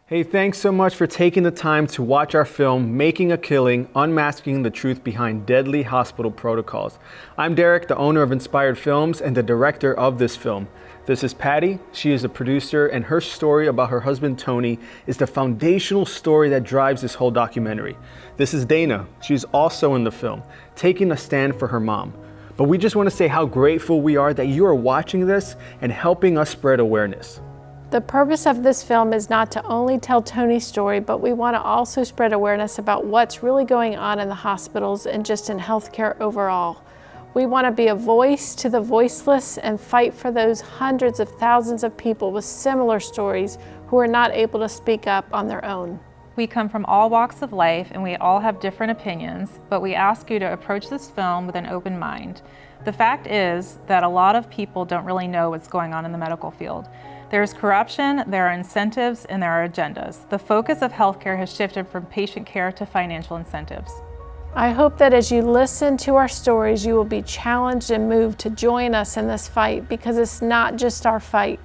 Hey, thanks so much for taking the time to watch our film, Making a Killing, Unmasking the Truth Behind Deadly Hospital Protocols. I'm Derek, the owner of Inspired Films and the director of this film. This is Patty. She is a producer, and her story about her husband, Tony, is the foundational story that drives this whole documentary. This is Dana. She's also in the film, taking a stand for her mom. But we just want to say how grateful we are that you are watching this and helping us spread awareness. The purpose of this film is not to only tell Tony's story, but we want to also spread awareness about what's really going on in the hospitals and just in healthcare overall. We want to be a voice to the voiceless and fight for those hundreds of thousands of people with similar stories who are not able to speak up on their own. We come from all walks of life and we all have different opinions, but we ask you to approach this film with an open mind. The fact is that a lot of people don't really know what's going on in the medical field. There's corruption, there are incentives, and there are agendas. The focus of healthcare has shifted from patient care to financial incentives. I hope that as you listen to our stories, you will be challenged and moved to join us in this fight, because it's not just our fight.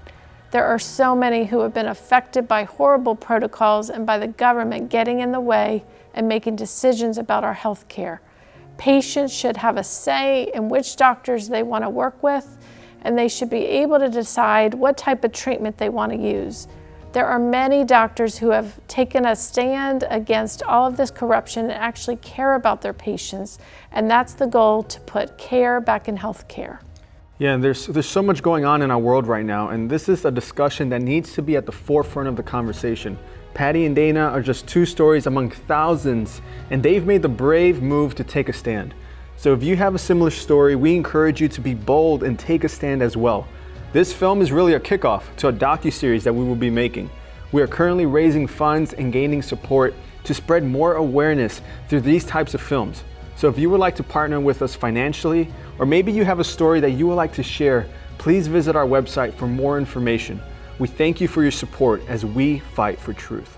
There are so many who have been affected by horrible protocols and by the government getting in the way and making decisions about our healthcare. Patients should have a say in which doctors they want to work with, and they should be able to decide what type of treatment they want to use. There are many doctors who have taken a stand against all of this corruption and actually care about their patients, and that's the goal, to put care back in healthcare. Yeah, there's so much going on in our world right now, and this is a discussion that needs to be at the forefront of the conversation. Patty and Dana are just two stories among thousands, and they've made the brave move to take a stand. So if you have a similar story, we encourage you to be bold and take a stand as well. This film is really a kickoff to a docuseries that we will be making. We are currently raising funds and gaining support to spread more awareness through these types of films. So if you would like to partner with us financially, or maybe you have a story that you would like to share, please visit our website for more information. We thank you for your support as we fight for truth.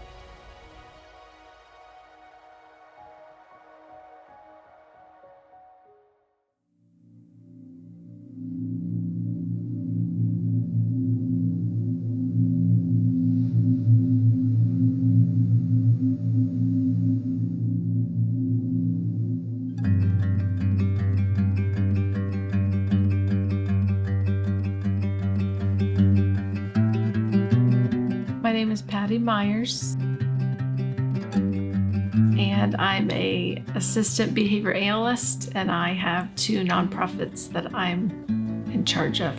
My name is Patty Myers, and I'm an assistant behavior analyst, and I have two nonprofits that I'm in charge of.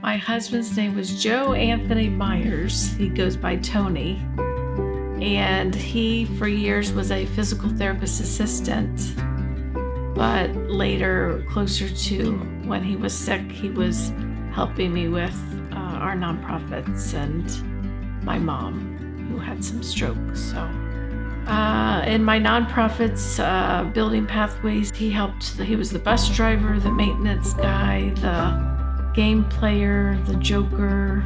My husband's name was Joe Anthony Myers. He goes by Tony. And he, for years, was a physical therapist assistant. But later, closer to when he was sick, he was helping me with our nonprofits and my mom, who had some stroke. So in my nonprofits, Building Pathways, he was the bus driver, the maintenance guy, the game player, the joker,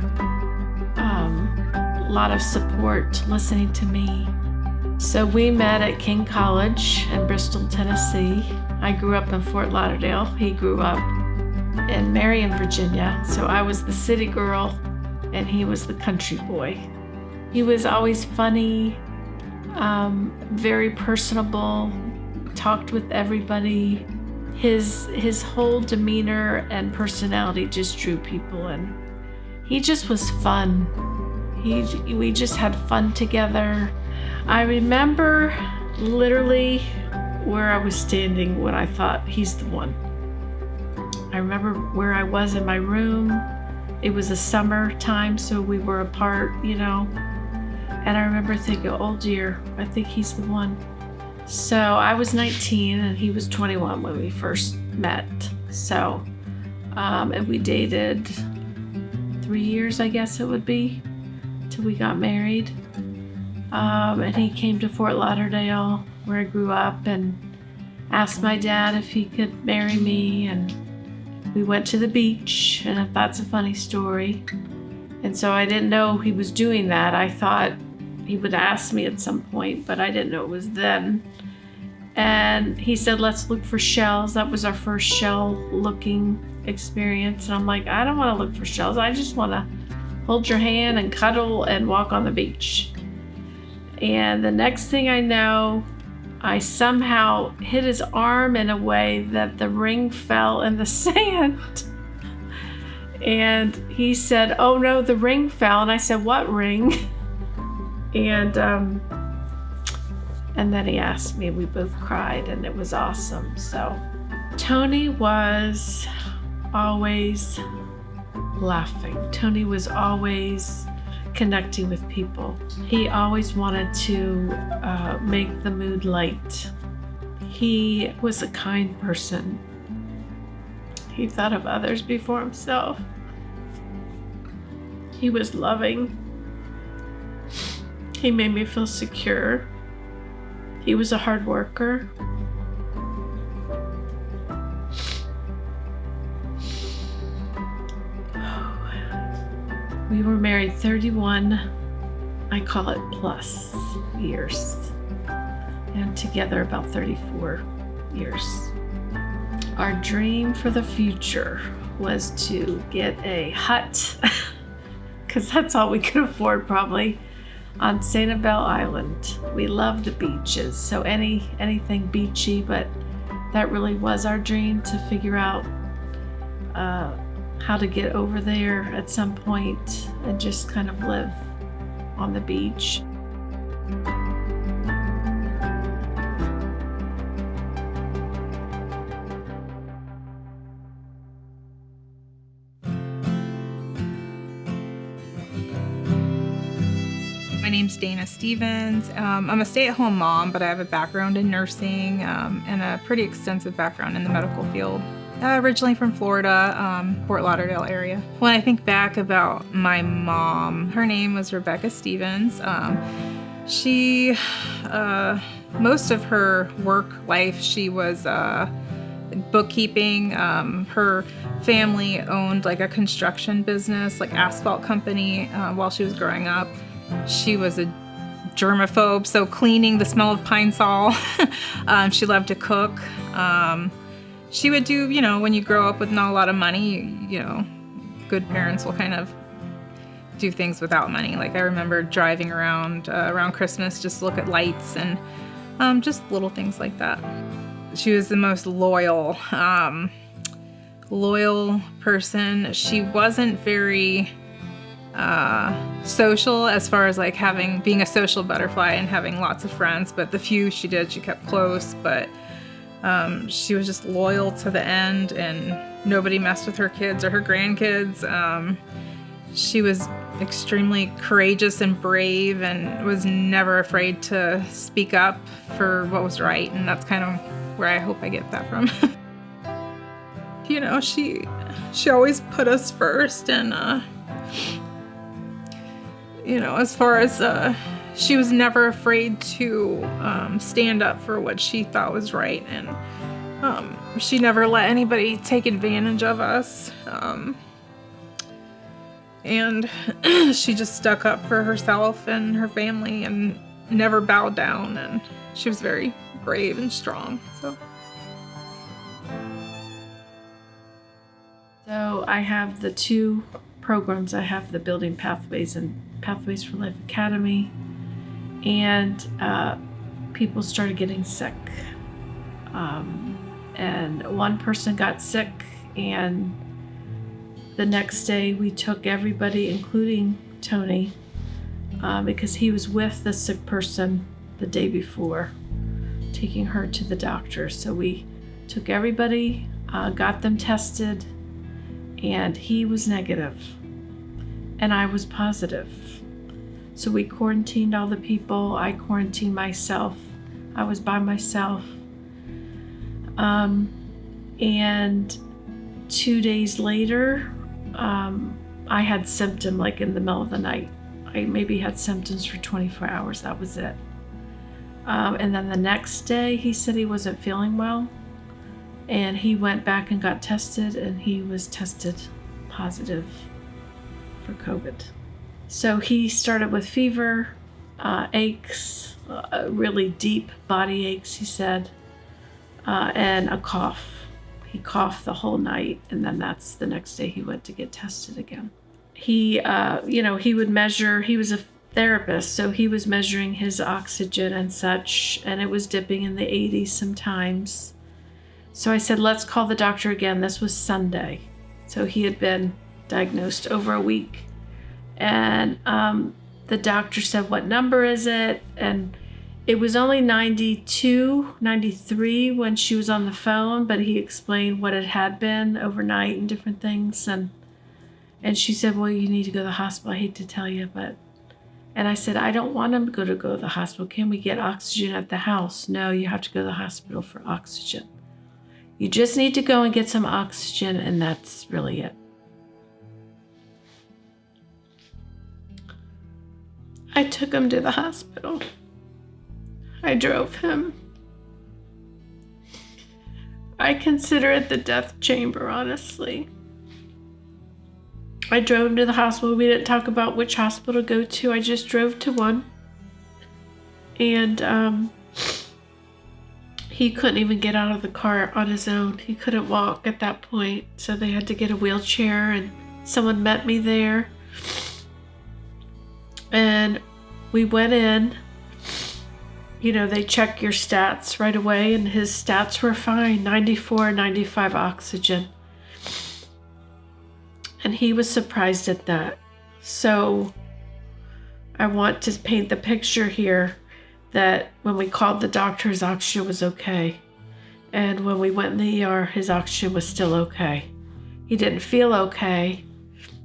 a lot of support, listening to me. So we met at King College in Bristol, Tennessee. I grew up in Fort Lauderdale. He grew up in Marion, Virginia. So I was the city girl and he was the country boy. He was always funny, very personable, talked with everybody. His whole demeanor and personality just drew people in. He just was fun. We just had fun together. I remember literally where I was standing when I thought, he's the one. I remember where I was in my room. It was a summer time, so we were apart, and I remember thinking, oh dear, I think he's the one. So I was 19 and he was 21 when we first met. So, and we dated 3 years, I guess it would be, till we got married. And he came to Fort Lauderdale, where I grew up, and asked my dad if he could marry me, and we went to the beach, and if that's a funny story. And so I didn't know he was doing that. I thought he would ask me at some point, but I didn't know it was then. And he said, let's look for shells. That was our first shell looking experience. And I'm like, I don't want to look for shells. I just want to hold your hand and cuddle and walk on the beach. And the next thing I know, I somehow hit his arm in a way that the ring fell in the sand. And he said, oh no, the ring fell. And I said, what ring? And then he asked me, we both cried, and it was awesome. So Tony was always laughing. Tony was always connecting with people. He always wanted to make the mood light. He was a kind person. He thought of others before himself. He was loving. He made me feel secure. He was a hard worker. We were married 31, I call it plus years, and together about 34 years. Our dream for the future was to get a hut, because that's all we could afford probably, on St. Isabel Island. We love the beaches, so anything beachy, but that really was our dream, to figure out how to get over there at some point and just kind of live on the beach. My name's Dana Stevens. I'm a stay-at-home mom, but I have a background in nursing and a pretty extensive background in the medical field. Originally from Florida, Fort Lauderdale area. When I think back about my mom, her name was Rebecca Stevens. She, most of her work life, she was bookkeeping. Her family owned like a construction business, like asphalt company, while she was growing up. She was a germaphobe, so cleaning, the smell of pine sol. She loved to cook. She would do, when you grow up with not a lot of money, good parents will kind of do things without money. Like I remember driving around Christmas, just look at lights and just little things like that. She was the most loyal person. She wasn't very social as far as like being a social butterfly and having lots of friends, but the few she did, she kept close. But she was just loyal to the end, and nobody messed with her kids or her grandkids. She was extremely courageous and brave and was never afraid to speak up for what was right, and that's kind of where I hope I get that from. She always put us first, and as far as she was never afraid to stand up for what she thought was right, and she never let anybody take advantage of us. And she just stuck up for herself and her family and never bowed down, and she was very brave and strong. So I have the two programs. I have the Building Pathways and Pathways for Life Academy, and people started getting sick. And one person got sick, and the next day we took everybody, including Tony, because he was with the sick person the day before, taking her to the doctor. So we took everybody, got them tested, and he was negative, and I was positive. So we quarantined all the people. I quarantined myself. I was by myself. And 2 days later, I had symptoms like in the middle of the night. I maybe had symptoms for 24 hours. That was it. And then the next day, he said he wasn't feeling well. And he went back and got tested, and he was tested positive for COVID. So he started with fever, aches, really deep body aches, he said. and a cough. He coughed the whole night, and then that's the next day he went to get tested again. He, he would measure, he was a therapist, so he was measuring his oxygen and such, and it was dipping in the 80s sometimes. So I said, let's call the doctor again. This was Sunday. So he had been diagnosed over a week. And the doctor said, what number is it? And it was only 92, 93 when she was on the phone, but he explained what it had been overnight and different things. And she said, well, you need to go to the hospital. I hate to tell you, but... And I said, I don't want him to go to the hospital. Can we get oxygen at the house? No, you have to go to the hospital for oxygen. You just need to go and get some oxygen, and that's really it. I took him to the hospital. I drove him. I consider it the death chamber, honestly. I drove him to the hospital. We didn't talk about which hospital to go to. I just drove to one. And he couldn't even get out of the car on his own. He couldn't walk at that point. So they had to get a wheelchair, and someone met me there. And we went in. You know, they check your stats right away, and his stats were fine, 94, 95 oxygen. And he was surprised at that. So I want to paint the picture here that when we called the doctor, his oxygen was okay. And when we went in the ER, his oxygen was still okay. He didn't feel okay,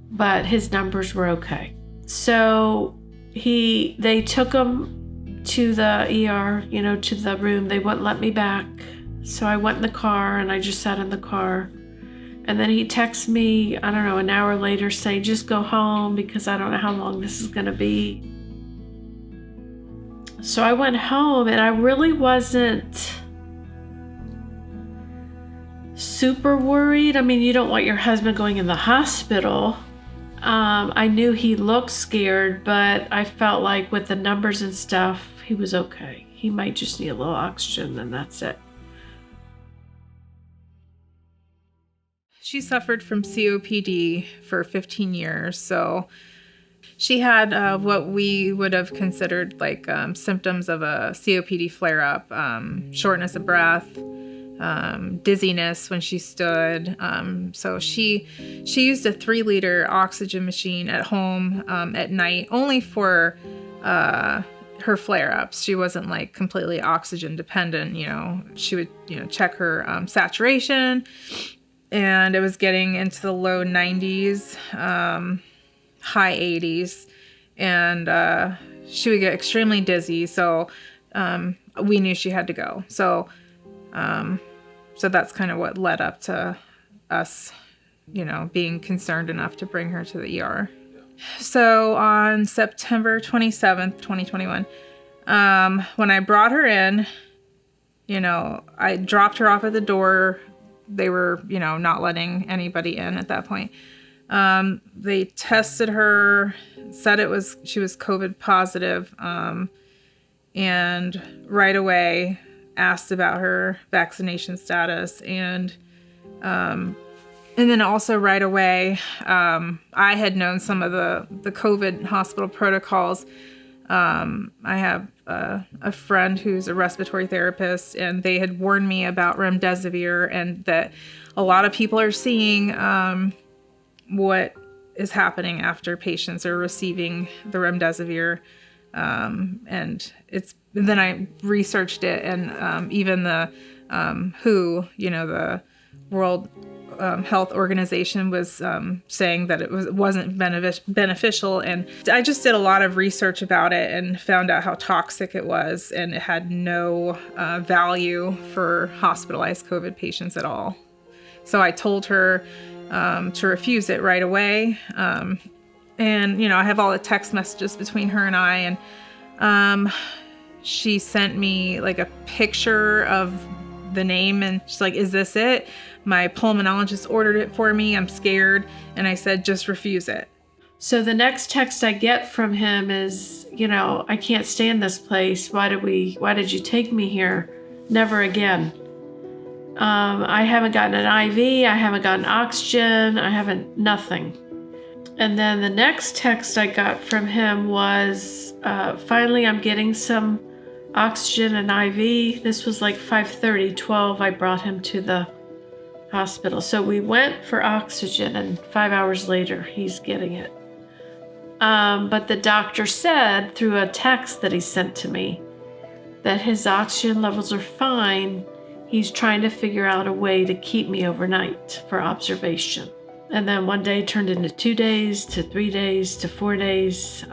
but his numbers were okay. So they took him to the ER, to the room. They wouldn't let me back. So I went in the car, and I just sat in the car. And then he texts me, I don't know, an hour later saying, just go home because I don't know how long this is going to be. So I went home, and I really wasn't super worried. I mean, you don't want your husband going in the hospital. I knew he looked scared, but I felt like with the numbers and stuff, he was okay. He might just need a little oxygen, and that's it. She suffered from COPD for 15 years, so she had what we would have considered like symptoms of a COPD flare-up, shortness of breath, dizziness when she stood. So she used a 3-liter oxygen machine at home at night, only for her flare-ups. She wasn't like completely oxygen dependent. She would check her saturation. And it was getting into the low 90s, high 80s, and she would get extremely dizzy. So we knew she had to go. So that's kind of what led up to us, being concerned enough to bring her to the ER. So on September 27th, 2021, when I brought her in, I dropped her off at the door. They were, not letting anybody in at that point. They tested her, said she was COVID positive, and right away asked about her vaccination status. And then also right away, I had known some of the COVID hospital protocols. I have a friend who's a respiratory therapist, and they had warned me about remdesivir, and that a lot of people are seeing what is happening after patients are receiving the remdesivir. And then I researched it, and even the WHO, the World Health Organization, was saying that it wasn't beneficial. And I just did a lot of research about it and found out how toxic it was, and it had no value for hospitalized COVID patients at all. So I told her to refuse it right away. And I have all the text messages between her and I, and she sent me like a picture of the name, and she's like, is this it? My pulmonologist ordered it for me. I'm scared. And I said, just refuse it. So the next text I get from him is, I can't stay in this place. Why did you take me here? Never again. I haven't gotten an IV, I haven't gotten oxygen, nothing. And then the next text I got from him was, finally I'm getting some oxygen and IV. This was like 5:30, 12, I brought him to the hospital. So we went for oxygen, and 5 hours later, he's getting it. But the doctor said through a text that he sent to me that his oxygen levels are fine. He's trying to figure out a way to keep me overnight for observation. And then one day turned into 2 days, to 3 days, to 4 days.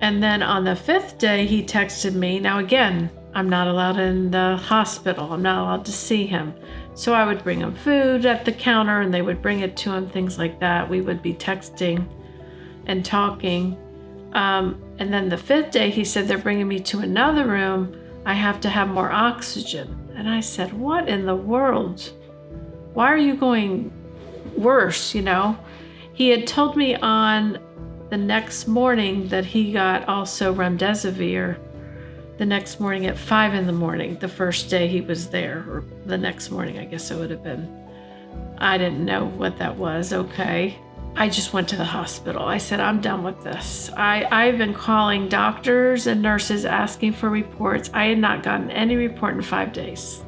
And then on the 5th day, he texted me. Now again, I'm not allowed in the hospital. I'm not allowed to see him. So I would bring him food at the counter and they would bring it to him, things like that. We would be texting and talking. And then the 5th day, he said, they're bringing me to another room. I have to have more oxygen. And I said, what in the world? Why are you going worse, you know? He had told me on the next morning that he got also remdesivir the next morning at 5 a.m, the first day he was there, or the next morning, I guess it would have been. I didn't know what that was, okay. I just went to the hospital. I said, I'm done with this. I've been calling doctors and nurses asking for reports. I had not gotten any report in 5 days.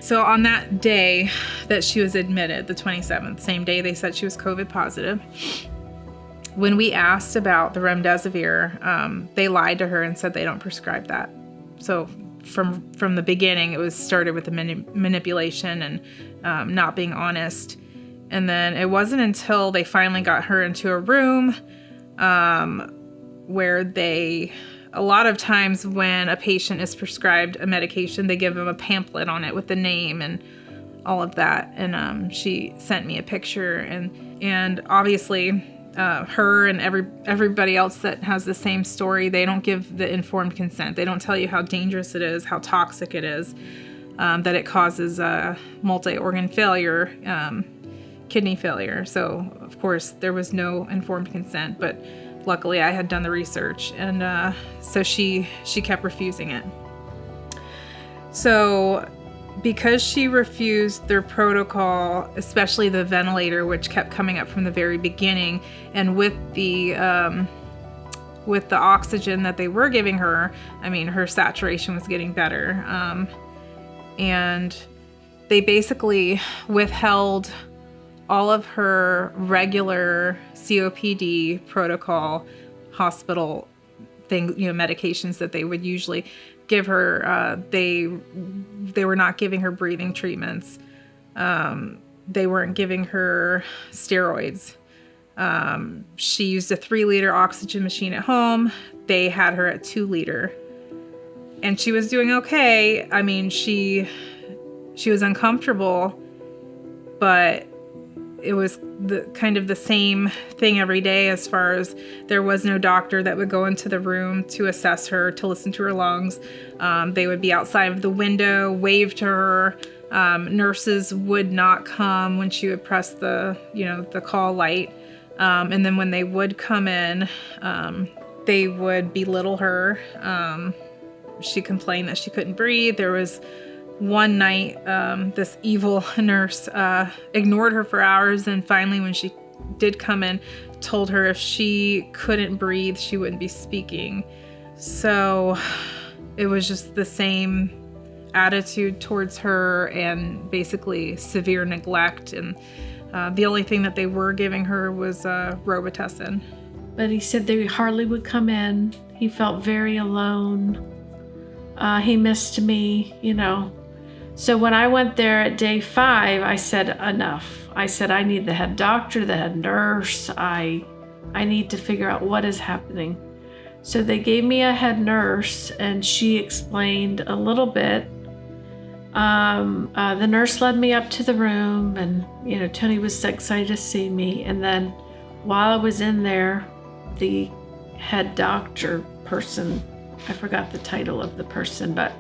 So on that day that she was admitted, the 27th, same day they said she was COVID positive, when we asked about the remdesivir, they lied to her and said they don't prescribe that. So from the beginning, it was started with the manipulation and not being honest. And then it wasn't until they finally got her into a room where a lot of times when a patient is prescribed a medication, they give them a pamphlet on it with the name and all of that. And she sent me a picture, and obviously her and everybody else that has the same story, they don't give the informed consent. They don't tell you how dangerous it is, how toxic it is, that it causes multi-organ failure, kidney failure. So of course there was no informed consent, but luckily I had done the research, and so she kept refusing it. So because she refused their protocol, especially the ventilator, which kept coming up from the very beginning, and with the oxygen that they were giving her, I mean, her saturation was getting better, and they basically withheld all of her regular COPD protocol hospital thing, medications that they would usually give her. They were not giving her breathing treatments. They weren't giving her steroids. She used a 3-liter oxygen machine at home. They had her at 2-liter, and she was doing okay. I mean, she was uncomfortable, but it was kind of the same thing every day, as far as there was no doctor that would go into the room to assess her, to listen to her lungs. They would be outside of the window, wave to her. Nurses would not come when she would press the call light. And then when they would come in, they would belittle her. She complained that she couldn't breathe. There was one night, this evil nurse ignored her for hours, and finally when she did come in, told her if she couldn't breathe, she wouldn't be speaking. So it was just the same attitude towards her, and basically severe neglect, and the only thing that they were giving her was Robitussin. But he said they hardly would come in. He felt very alone. He missed me, So when I went there at day 5, I said, enough. I said, I need the head doctor, the head nurse. I need to figure out what is happening. So they gave me a head nurse, and she explained a little bit. The nurse led me up to the room, and, Tony was excited to see me. And then while I was in there, the head doctor person, I forgot the title of the person, but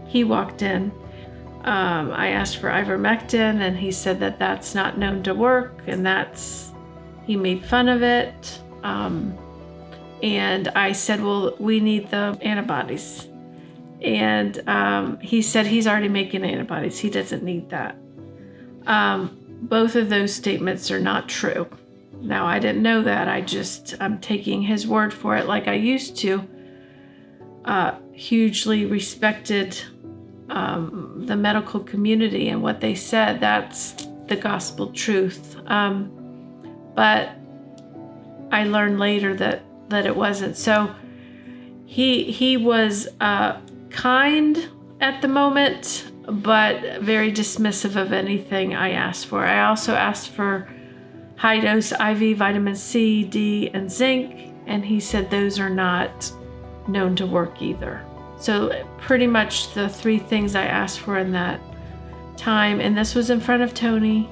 he walked in. I asked for ivermectin, and he said that that's not known to work, and he made fun of it. And I said, well, we need the antibodies. And he said he's already making antibodies. He doesn't need that. Both of those statements are not true. Now, I didn't know that. I'm taking his word for it like I used to. Hugely respected the medical community and what they said. That's the gospel truth. But I learned later that it wasn't. So he was kind at the moment, but very dismissive of anything I asked for. I also asked for high-dose IV vitamin C, D, and zinc, and he said those are not known to work either. So pretty much the 3 things I asked for in that time, and this was in front of Tony,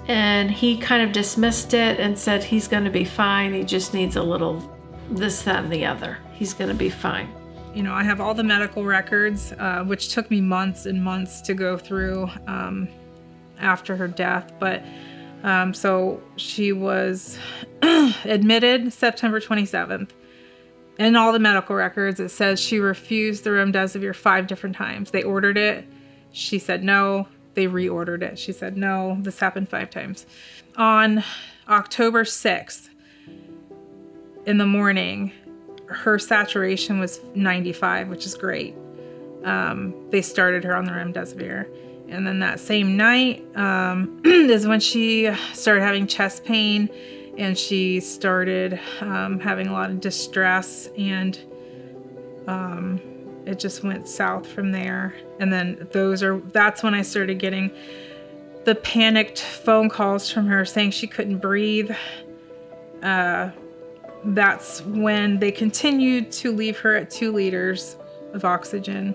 and he kind of dismissed it and said he's going to be fine. He just needs a little this, that, and the other. He's going to be fine. You know, I have all the medical records, which took me months and months to go through after her death. But so she was admitted September 27th. In all the medical records, it says she refused the remdesivir 5 different times. They ordered it. She said no. They reordered it. She said no. This happened 5 times. On October 6th, in the morning, her saturation was 95, which is great. They started her on the remdesivir. And then that same night is when she started having chest pain, and she started having a lot of distress, and it just went south from there. And then that's when I started getting the panicked phone calls from her saying she couldn't breathe. That's when they continued to leave her at 2 liters of oxygen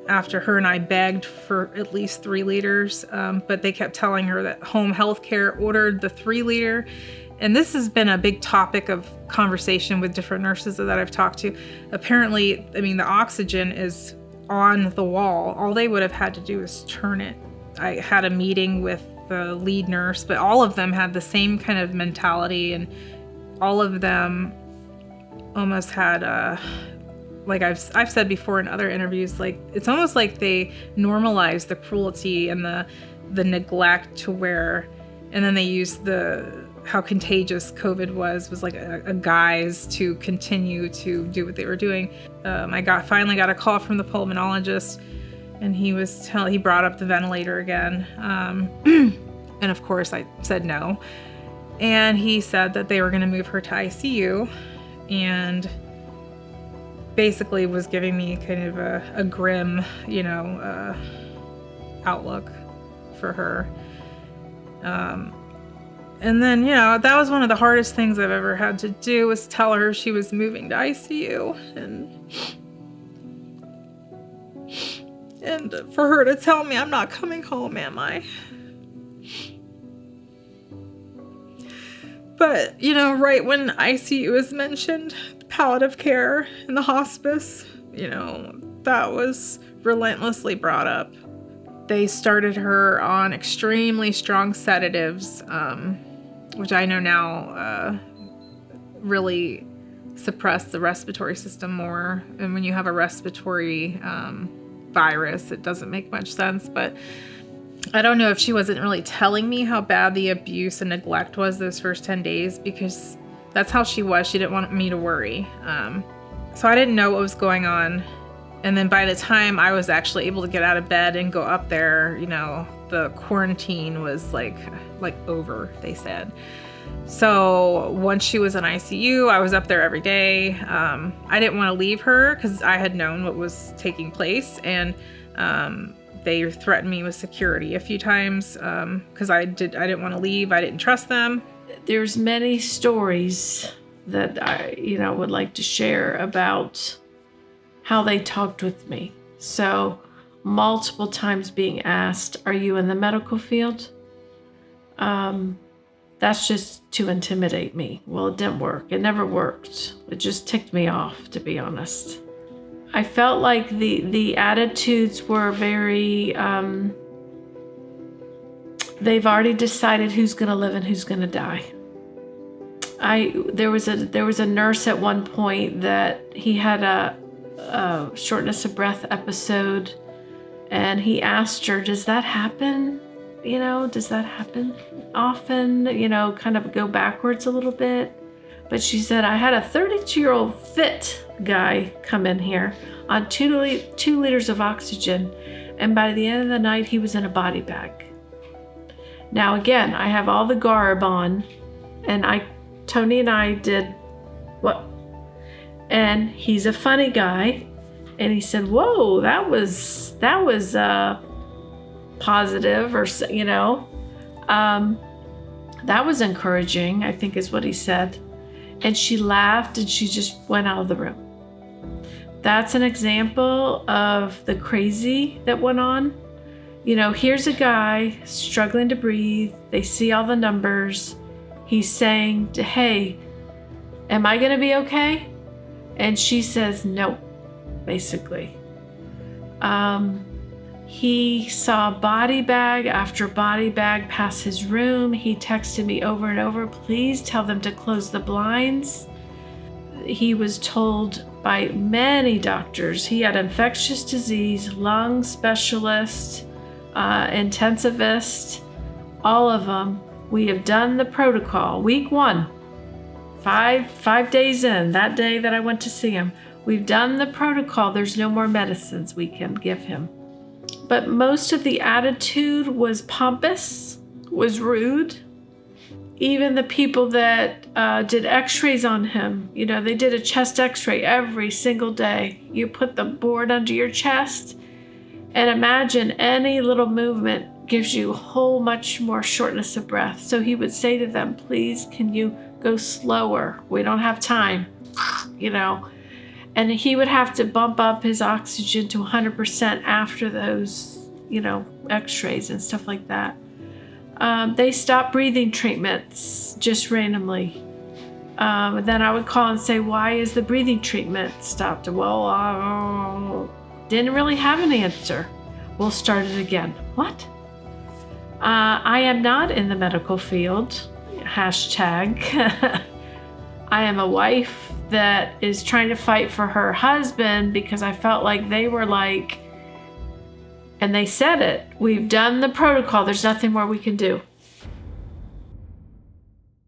after her and I begged for at least 3 liters. But they kept telling her that home health care ordered the 3 liter. And this has been a big topic of conversation with different nurses that I've talked to. Apparently, I mean, the oxygen is on the wall. All they would have had to do is turn it. I had a meeting with the lead nurse, but all of them had the same kind of mentality, and all of them almost had like I've said before in other interviews, like it's almost like they normalized the cruelty and the neglect to where, and then they used how contagious COVID was like a guise to continue to do what they were doing. I finally got a call from the pulmonologist, and he brought up the ventilator again, and of course I said no. And he said that they were going to move her to ICU, and basically was giving me kind of a grim, outlook for her. And then, that was one of the hardest things I've ever had to do, was tell her she was moving to ICU. And for her to tell me, I'm not coming home, am I? But, right when ICU is mentioned, palliative care and the hospice, that was relentlessly brought up. They started her on extremely strong sedatives, which I know now really suppress the respiratory system more. And when you have a respiratory virus, it doesn't make much sense. But I don't know if she wasn't really telling me how bad the abuse and neglect was those first 10 days, because that's how she was. She didn't want me to worry. So I didn't know what was going on. And then by the time I was actually able to get out of bed and go up there, the quarantine was like over, they said. So once she was in ICU, I was up there every day. I didn't want to leave her because I had known what was taking place. And they threatened me with security a few times because I didn't want to leave. I didn't trust them. There's many stories that I, would like to share about how they talked with me. So multiple times being asked, are you in the medical field? That's just to intimidate me. Well, it didn't work. It never worked. It just ticked me off, to be honest. I felt like the attitudes were very, they've already decided who's going to live and who's going to die. There was a nurse at one point that he had a shortness of breath episode, and he asked her, does that happen? Does that happen often? Kind of go backwards a little bit. But she said, I had a 32-year-old fit guy come in here on 2 liters of oxygen, and by the end of the night, he was in a body bag. Now, again, I have all the garb on, and Tony and I did what? And he's a funny guy, and he said, whoa, that was positive, or that was encouraging, I think is what he said. And she laughed, and she just went out of the room. That's an example of the crazy that went on. Here's a guy struggling to breathe. They see all the numbers. He's saying, hey, am I going to be okay? And she says, no, basically. He saw body bag after body bag pass his room. He texted me over and over, please tell them to close the blinds. He was told by many doctors he had infectious disease, lung specialist, intensivist, all of them. We have done the protocol. Week 1, 5 days in, that day that I went to see him, we've done the protocol. There's no more medicines we can give him. But most of the attitude was pompous, was rude. Even the people that did x-rays on him, they did a chest x-ray every single day. You put the board under your chest, and imagine any little movement gives you a whole much more shortness of breath. So he would say to them, please, can you go slower? We don't have time, And he would have to bump up his oxygen to 100% after those, x-rays and stuff like that. They stopped breathing treatments just randomly. And then I would call and say, why is the breathing treatment stopped? Well, didn't really have an answer. We'll start it again. What? I am not in the medical field. #. I am a wife that is trying to fight for her husband because I felt like they were like, and they said it, we've done the protocol, there's nothing more we can do.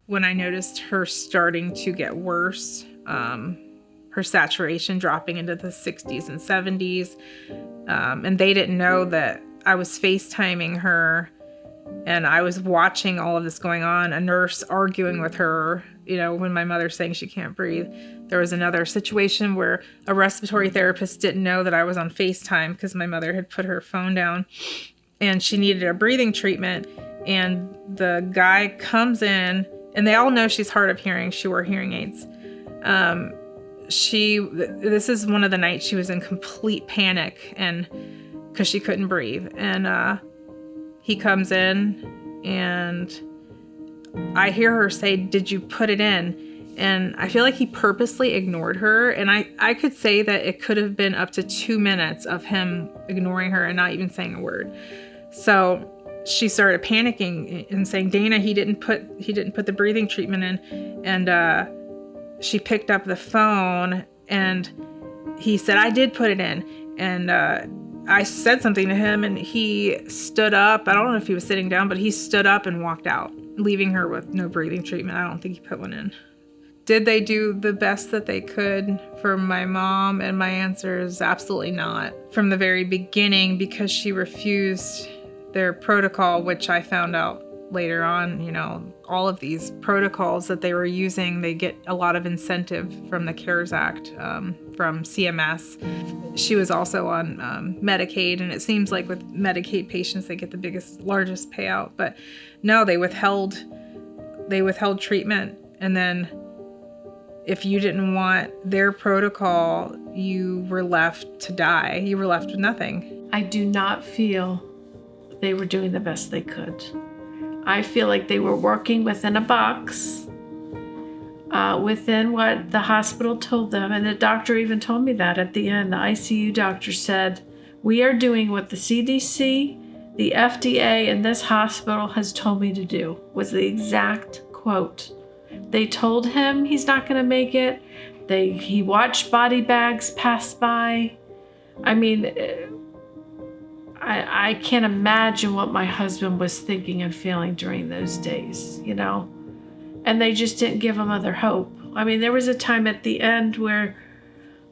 When I noticed her starting to get worse, her saturation dropping into the 60s and 70s, and they didn't know that I was FaceTiming her, and I was watching all of this going on, a nurse arguing with her, when my mother's saying she can't breathe. There was another situation where a respiratory therapist didn't know that I was on FaceTime because my mother had put her phone down, and she needed a breathing treatment, and the guy comes in, and they all know she's hard of hearing. She wore hearing aids. This is one of the nights she was in complete panic, and because she couldn't breathe. And he comes in, and I hear her say, did you put it in? And I feel like he purposely ignored her. And I could say that it could have been up to 2 minutes of him ignoring her and not even saying a word. So she started panicking and saying, Dana, he didn't put the breathing treatment in. And she picked up the phone, and he said, I did put it in. And I said something to him, and he stood up. I don't know if he was sitting down, but he stood up and walked out, leaving her with no breathing treatment. I don't think he put one in. Did they do the best that they could for my mom? And my answer is absolutely not. From the very beginning, because she refused their protocol, which I found out later on, all of these protocols that they were using, they get a lot of incentive from the CARES Act, from CMS. She was also on Medicaid, and it seems like with Medicaid patients, they get the largest payout. But no, they withheld treatment, and then if you didn't want their protocol, you were left to die. You were left with nothing. I do not feel they were doing the best they could. I feel like they were working within a box, within what the hospital told them. And the doctor even told me that at the end. The ICU doctor said, we are doing what the CDC, the FDA, and this hospital has told me to do, was the exact quote. They told him he's not going to make it. He watched body bags pass by. I mean, I can't imagine what my husband was thinking and feeling during those days, you know? And they just didn't give him other hope. I mean, there was a time at the end where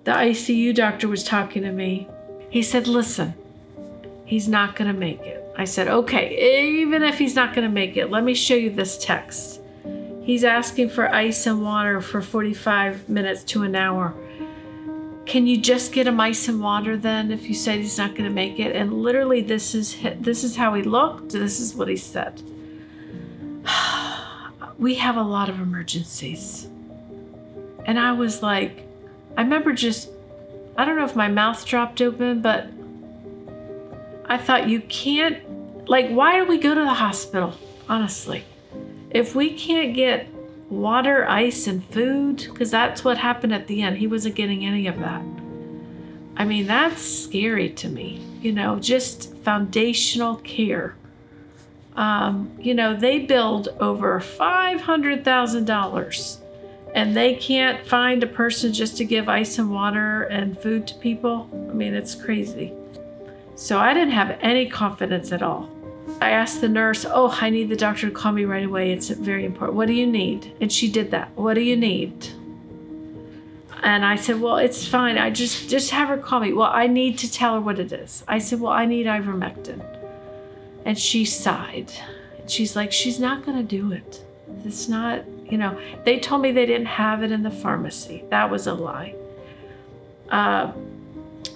the ICU doctor was talking to me. He said, listen, he's not going to make it. I said, okay, even if he's not going to make it, let me show you this text. He's asking for ice and water for 45 minutes to an hour. Can you just get him ice and water then if you said he's not going to make it? And literally this is how he looked. This is what he said. We have a lot of emergencies. And I was like, I remember I don't know if my mouth dropped open, but I thought, you can't, like, why do we go to the hospital, honestly? If we can't get water, ice, and food, because that's what happened at the end. He wasn't getting any of that. I mean, that's scary to me, you know, just foundational care. You know, they billed over $500,000 and they can't find a person just to give ice and water and food to people. I mean, it's crazy. So I didn't have any confidence at all. I asked the nurse, I need the doctor to call me right away. It's very important. What do you need? And she did that. What do you need? And I said, well, it's fine. I just have her call me. Well, I need to tell her what it is. I said, well, I need ivermectin. And she sighed. And she's like, she's not going to do it. It's not, you know, they told me they didn't have it in the pharmacy. That was a lie.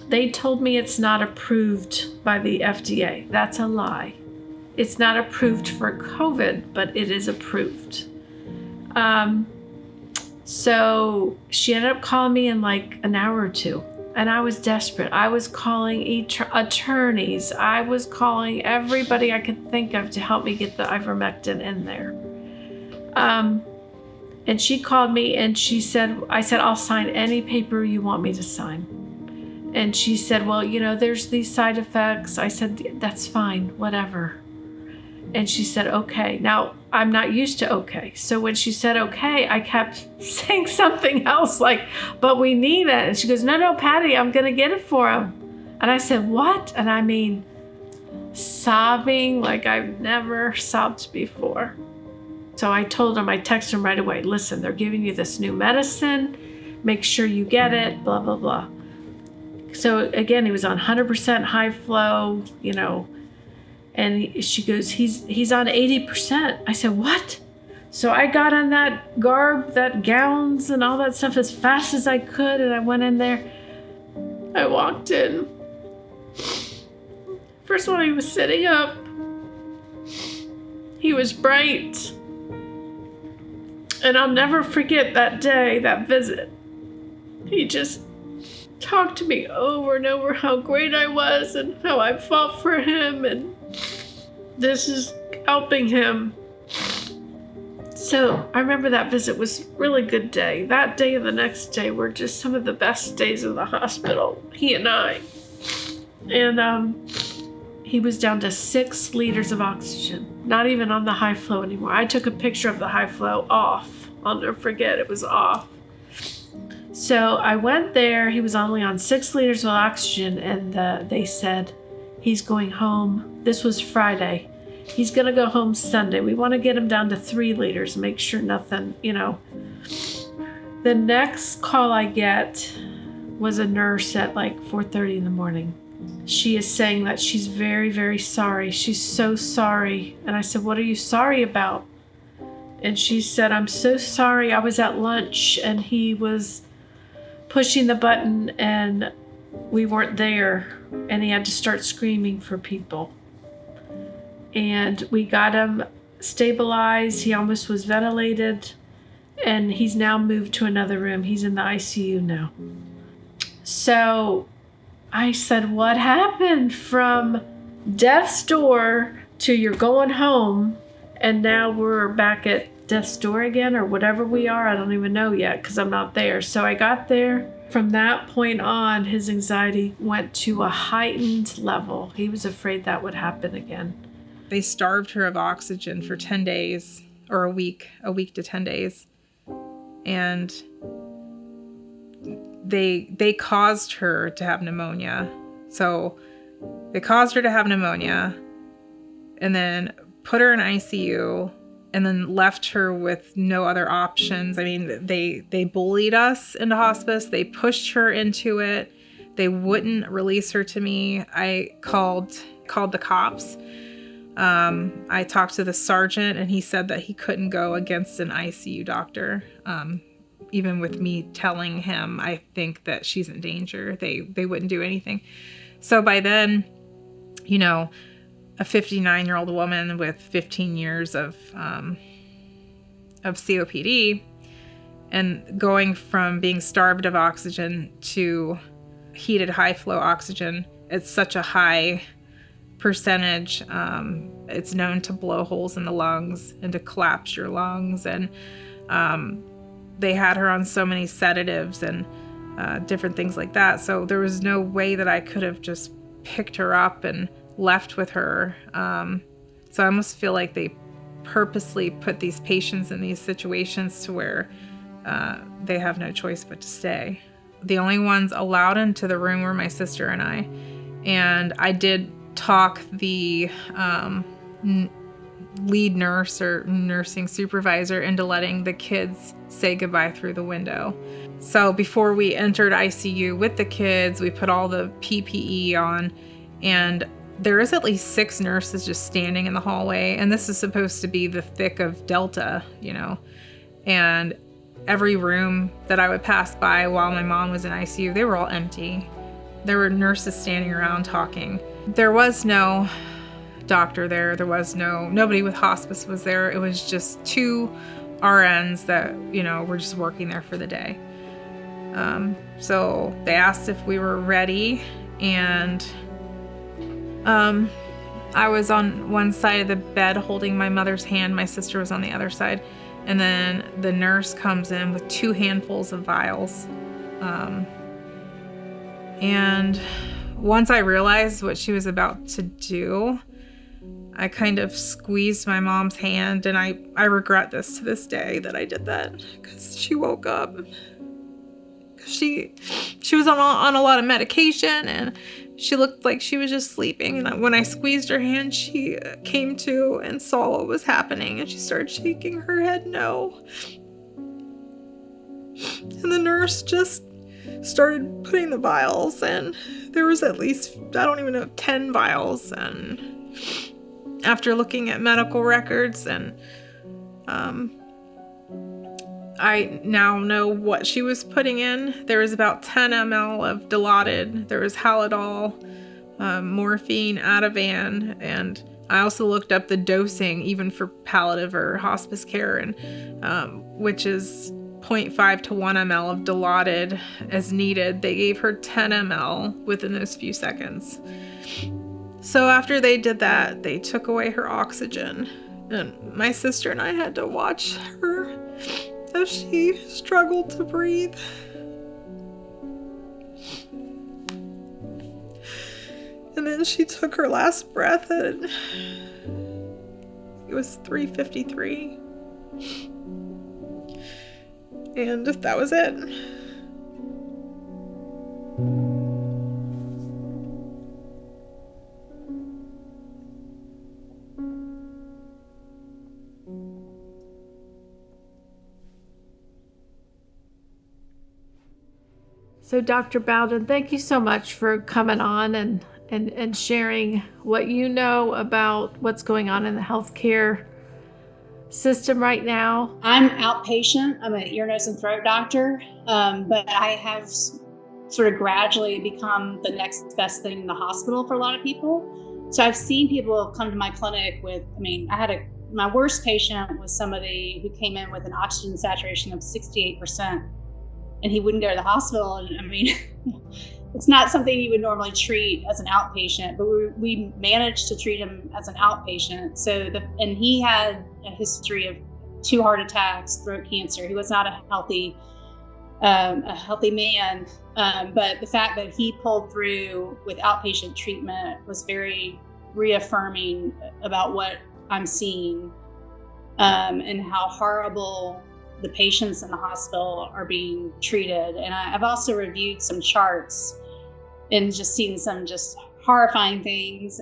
They told me it's not approved by the FDA. That's a lie. It's not approved for COVID, but it is approved. So she ended up calling me in like an hour or two, and I was desperate. I was calling attorneys. I was calling everybody I could think of to help me get the ivermectin in there. And she called me and I said, I'll sign any paper you want me to sign. And she said, well, you know, there's these side effects. I said, that's fine, whatever. And she said, okay. Now, I'm not used to okay. So when she said okay, I kept saying something else like, but we need it. And she goes, no, Patty, I'm going to get it for him. And I said, what? And I mean, sobbing like I've never sobbed before. So I told him, I texted him right away, listen, they're giving you this new medicine. Make sure you get it, blah, blah, blah. So again, he was on 100% high flow, you know, and she goes, he's on 80%. I said, what? So I got on that garb, that gowns and all that stuff as fast as I could. And I went in there. I walked in. First of all, he was sitting up. He was bright. And I'll never forget that day, that visit. He just talked to me over and over how great I was and how I fought for him, and this is helping him. So I remember that visit was a really good day. That day and the next day were just some of the best days in the hospital, he and I. And he was down to 6 liters of oxygen, not even on the high flow anymore. I took a picture of the high flow off. I'll never forget, it was off. So I went there, he was only on 6 liters of oxygen, and they said, he's going home. This was Friday. He's gonna go home Sunday. We wanna get him down to 3 liters, make sure nothing, you know. The next call I get was a nurse at like 4:30 in the morning. She is saying that she's very, very sorry. She's so sorry. And I said, what are you sorry about? And she said, I'm so sorry. I was at lunch and he was pushing the button and we weren't there, and he had to start screaming for people. And we got him stabilized. He almost was ventilated, and he's now moved to another room. He's in the ICU now. So I said, what happened from death's door to you're going home, and now we're back at death's door again, or whatever we are? I don't even know yet because I'm not there. So I got there. From that point on, his anxiety went to a heightened level. He was afraid that would happen again. They starved her of oxygen for 10 days, or a week to 10 days. and they caused her to have pneumonia. So they caused her to have pneumonia and then put her in ICU and then left her with no other options. I mean, they bullied us into hospice. They pushed her into it. They wouldn't release her to me. I called the cops. I talked to the sergeant, and he said that he couldn't go against an ICU doctor. Even with me telling him, I think that she's in danger, they wouldn't do anything. So by then, you know, a 59-year-old woman with 15 years of COPD, and going from being starved of oxygen to heated high flow oxygen, it's such a high percentage. It's known to blow holes in the lungs and to collapse your lungs. And they had her on so many sedatives and different things like that. So there was no way that I could have just picked her up and left with her. So I almost feel like they purposely put these patients in these situations to where they have no choice but to stay. The only ones allowed into the room were my sister and I. And I did talk the lead nurse or nursing supervisor into letting the kids say goodbye through the window. So before we entered ICU with the kids, we put all the PPE on, and there is at least 6 nurses just standing in the hallway. And this is supposed to be the thick of Delta, you know, and every room that I would pass by while my mom was in ICU, they were all empty. There were nurses standing around talking. There was no doctor there. There was nobody with hospice was there. It was just 2 RNs that, you know, were just working there for the day. So they asked if we were ready, and I was on one side of the bed holding my mother's hand. My sister was on the other side. And then the nurse comes in with 2 handfuls of vials. And once I realized what she was about to do, I kind of squeezed my mom's hand, and I regret this to this day that I did that, because she woke up. She was on a lot of medication, and she looked like she was just sleeping. And when I squeezed her hand, she came to and saw what was happening, and she started shaking her head no. And the nurse just started putting the vials, and there was at least, I don't even know, 10 vials. And after looking at medical records, and I now know what she was putting in. There was about 10 ml of Dilaudid. There was Halidol, morphine, Ativan, and I also looked up the dosing even for palliative or hospice care, and which is 0.5 to 1 ml of Dilaudid as needed. They gave her 10 ml within those few seconds. So after they did that, they took away her oxygen, and my sister and I had to watch her as she struggled to breathe. And then she took her last breath at, it was 3:53. And that was it. So Dr. Bowden, thank you so much for coming on and sharing what you know about what's going on in the healthcare system right now. I'm outpatient. I'm an ear, nose, and throat doctor, but I have sort of gradually become the next best thing in the hospital for a lot of people. So I've seen people come to my clinic with, my worst patient was somebody who came in with an oxygen saturation of 68%, and he wouldn't go to the hospital. And it's not something you would normally treat as an outpatient, but we managed to treat him as an outpatient. And he had a history of 2 heart attacks, throat cancer. He was not a healthy man. But the fact that he pulled through with outpatient treatment was very reaffirming about what I'm seeing, and how horrible the patients in the hospital are being treated. And I've also reviewed some charts and just seen some just horrifying things.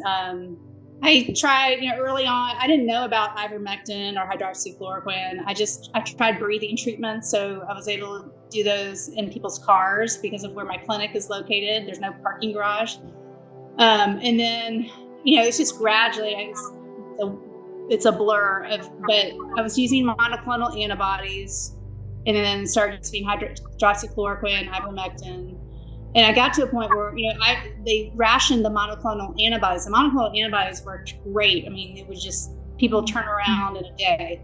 I tried, early on, I didn't know about ivermectin or hydroxychloroquine. I tried breathing treatments. So I was able to do those in people's cars because of where my clinic is located. There's no parking garage. And then, it's just gradually, it's a blur but I was using monoclonal antibodies and then started using hydroxychloroquine, ivermectin. And I got to a point where, they rationed the monoclonal antibodies. The monoclonal antibodies worked great. I mean, it was just people turn around in a day.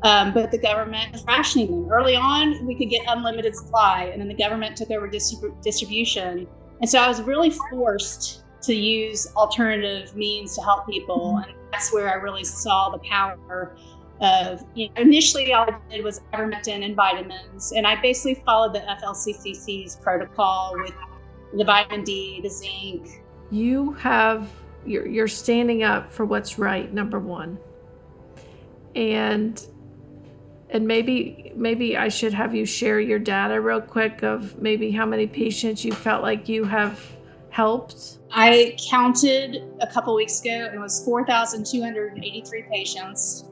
But the government was rationing them. Early on, we could get unlimited supply, and then the government took over distribution. And so I was really forced to use alternative means to help people. And that's where I really saw the power of, initially all I did was ivermectin and vitamins. And I basically followed the FLCCC's protocol with the vitamin D, the zinc. You're standing up for what's right, number one. And maybe I should have you share your data real quick of maybe how many patients you felt like you have helped. I counted a couple weeks ago, and it was 4,283 patients.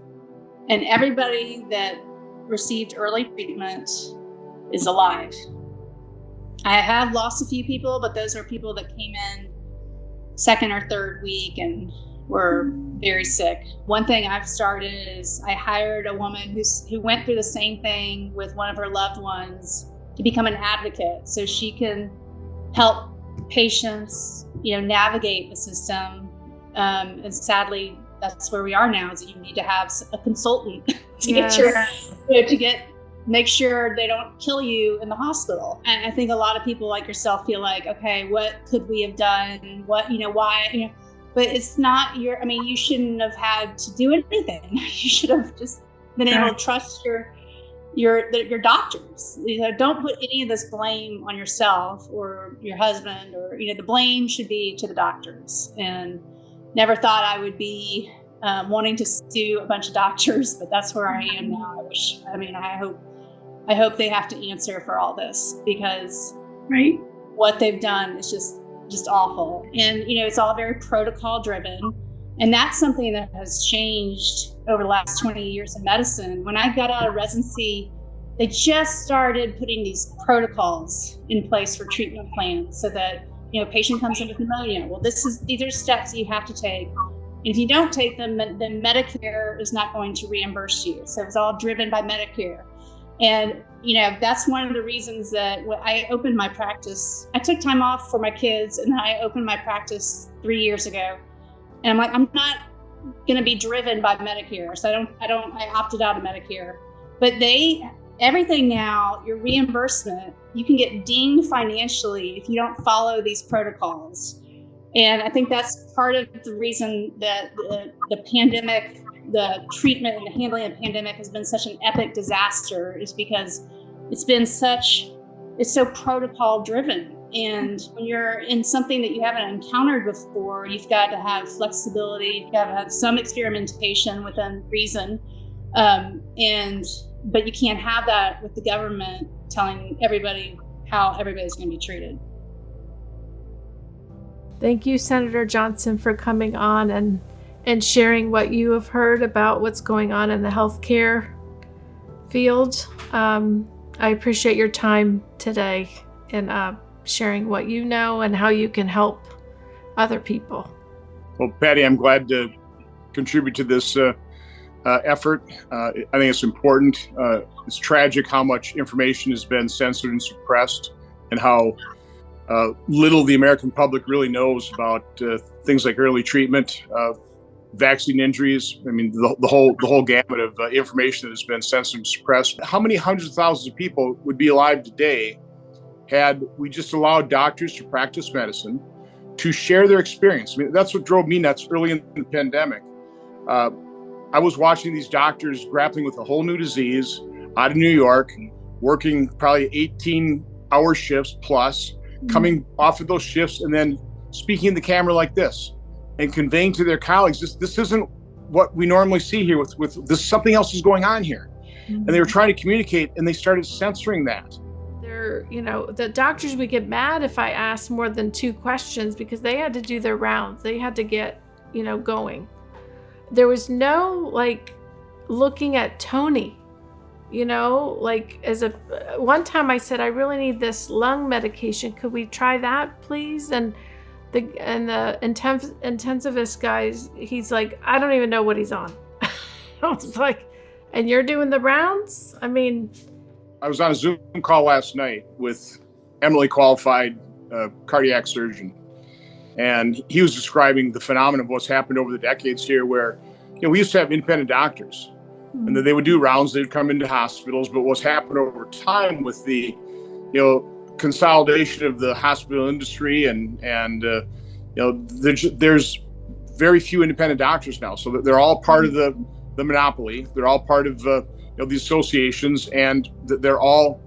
And everybody that received early treatment is alive. I have lost a few people, but those are people that came in second or third week and were very sick. One thing I've started is I hired a woman who went through the same thing with one of her loved ones to become an advocate, so she can help patients, navigate the system. And sadly, that's where we are now, is that you need to have a consultant to make sure they don't kill you in the hospital. And I think a lot of people like yourself feel like, okay, what could we have done? What, why, but it's not you shouldn't have had to do anything. You should have just been able to trust your doctors. Don't put any of this blame on yourself or your husband, or, the blame should be to the doctors. And never thought I would be wanting to sue a bunch of doctors, but that's where I am now. I hope they have to answer for all this, because what they've done is just awful. And, it's all very protocol driven. And that's something that has changed over the last 20 years in medicine. When I got out of residency, they just started putting these protocols in place for treatment plans, so that, patient comes in with pneumonia. Well, these are steps that you have to take. And if you don't take them, then Medicare is not going to reimburse you. So it's all driven by Medicare. And, that's one of the reasons that when I opened my practice, I took time off for my kids, and then I opened my practice 3 years ago. And I'm like, I'm not going to be driven by Medicare. So I opted out of Medicare. But everything now, your reimbursement, you can get dinged financially if you don't follow these protocols. And I think that's part of the reason that the pandemic, the treatment and the handling of the pandemic has been such an epic disaster, is because it's so protocol driven. And when you're in something that you haven't encountered before, you've got to have flexibility, you've got to have some experimentation within reason. But you can't have that with the government telling everybody how everybody's going to be treated. Thank you, Senator Johnson, for coming on and sharing what you have heard about what's going on in the healthcare field. I appreciate your time today and sharing what you know and how you can help other people. Well, Patty, I'm glad to contribute to this effort. I think it's important. It's tragic how much information has been censored and suppressed, and how little the American public really knows about things like early treatment, vaccine injuries. I mean, the whole gamut of information that has been censored and suppressed. How many hundreds of thousands of people would be alive today had we just allowed doctors to practice medicine, to share their experience? I mean, that's what drove me nuts early in the pandemic. I was watching these doctors grappling with a whole new disease out of New York, working probably 18-hour shifts plus, coming off of those shifts and then speaking in the camera like this and conveying to their colleagues, this isn't what we normally see here with this, something else is going on here. and they were trying to communicate, and they started censoring that. The doctors would get mad if I asked more than 2 questions because they had to do their rounds. They had to get, going. There was no looking at Tony, one time I said, I really need this lung medication. Could we try that, please? And the intensivist guys, he's like, I don't even know what he's on. I was like, and you're doing the rounds? I was on a Zoom call last night with eminently qualified cardiac surgeon, and he was describing the phenomenon of what's happened over the decades here, where we used to have independent doctors, and then they would do rounds. They'd come into hospitals, but what's happened over time with the consolidation of the hospital industry, and there's very few independent doctors now, so they're all part of the monopoly. They're all part of these associations, and they're all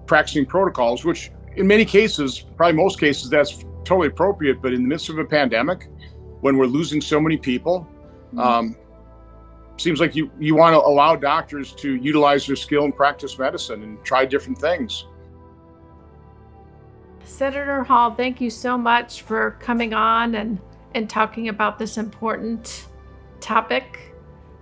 practicing protocols, which in many cases, probably most cases, that's totally appropriate. But in the midst of a pandemic, when we're losing so many people, seems like you want to allow doctors to utilize their skill and practice medicine and try different things. Senator Hall, thank you so much for coming on and talking about this important topic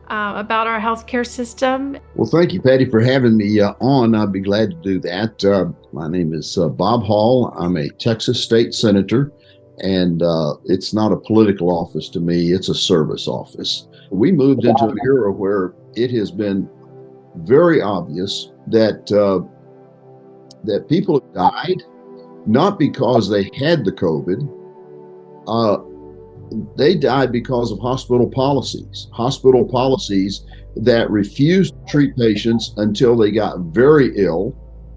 about our healthcare system. Well, thank you, Patty, for having me on. I'd be glad to do that. My name is Bob Hall. I'm a Texas state senator, and it's not a political office to me. It's a service office. We moved into an era where it has been very obvious that that people have died, not because they had the COVID. They died because of hospital policies that refused to treat patients until they got very ill.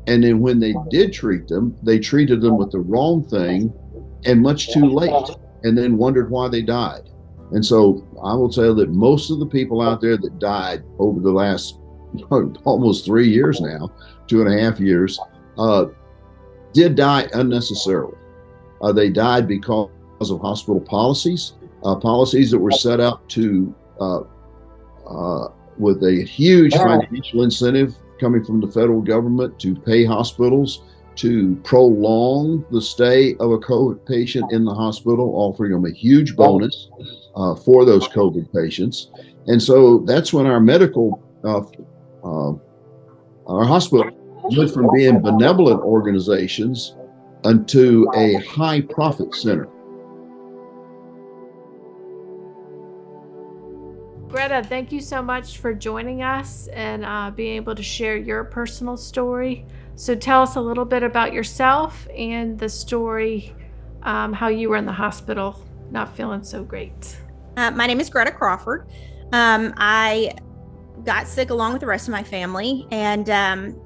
And then when they did treat them, they treated them with the wrong thing and much too late, and then wondered why they died. And so I will tell you that most of the people out there that died over the last almost 3 years now, 2.5 years, did die unnecessarily. They died because of hospital policies that were set up to with a huge financial incentive coming from the federal government to pay hospitals to prolong the stay of a COVID patient in the hospital, offering them a huge bonus for those COVID patients. And so that's when our our hospital went from being benevolent organizations into a high profit center. Greta, thank you so much for joining us and being able to share your personal story. So tell us a little bit about yourself and the story, how you were in the hospital, not feeling so great. My name is Greta Crawford. I got sick along with the rest of my family, and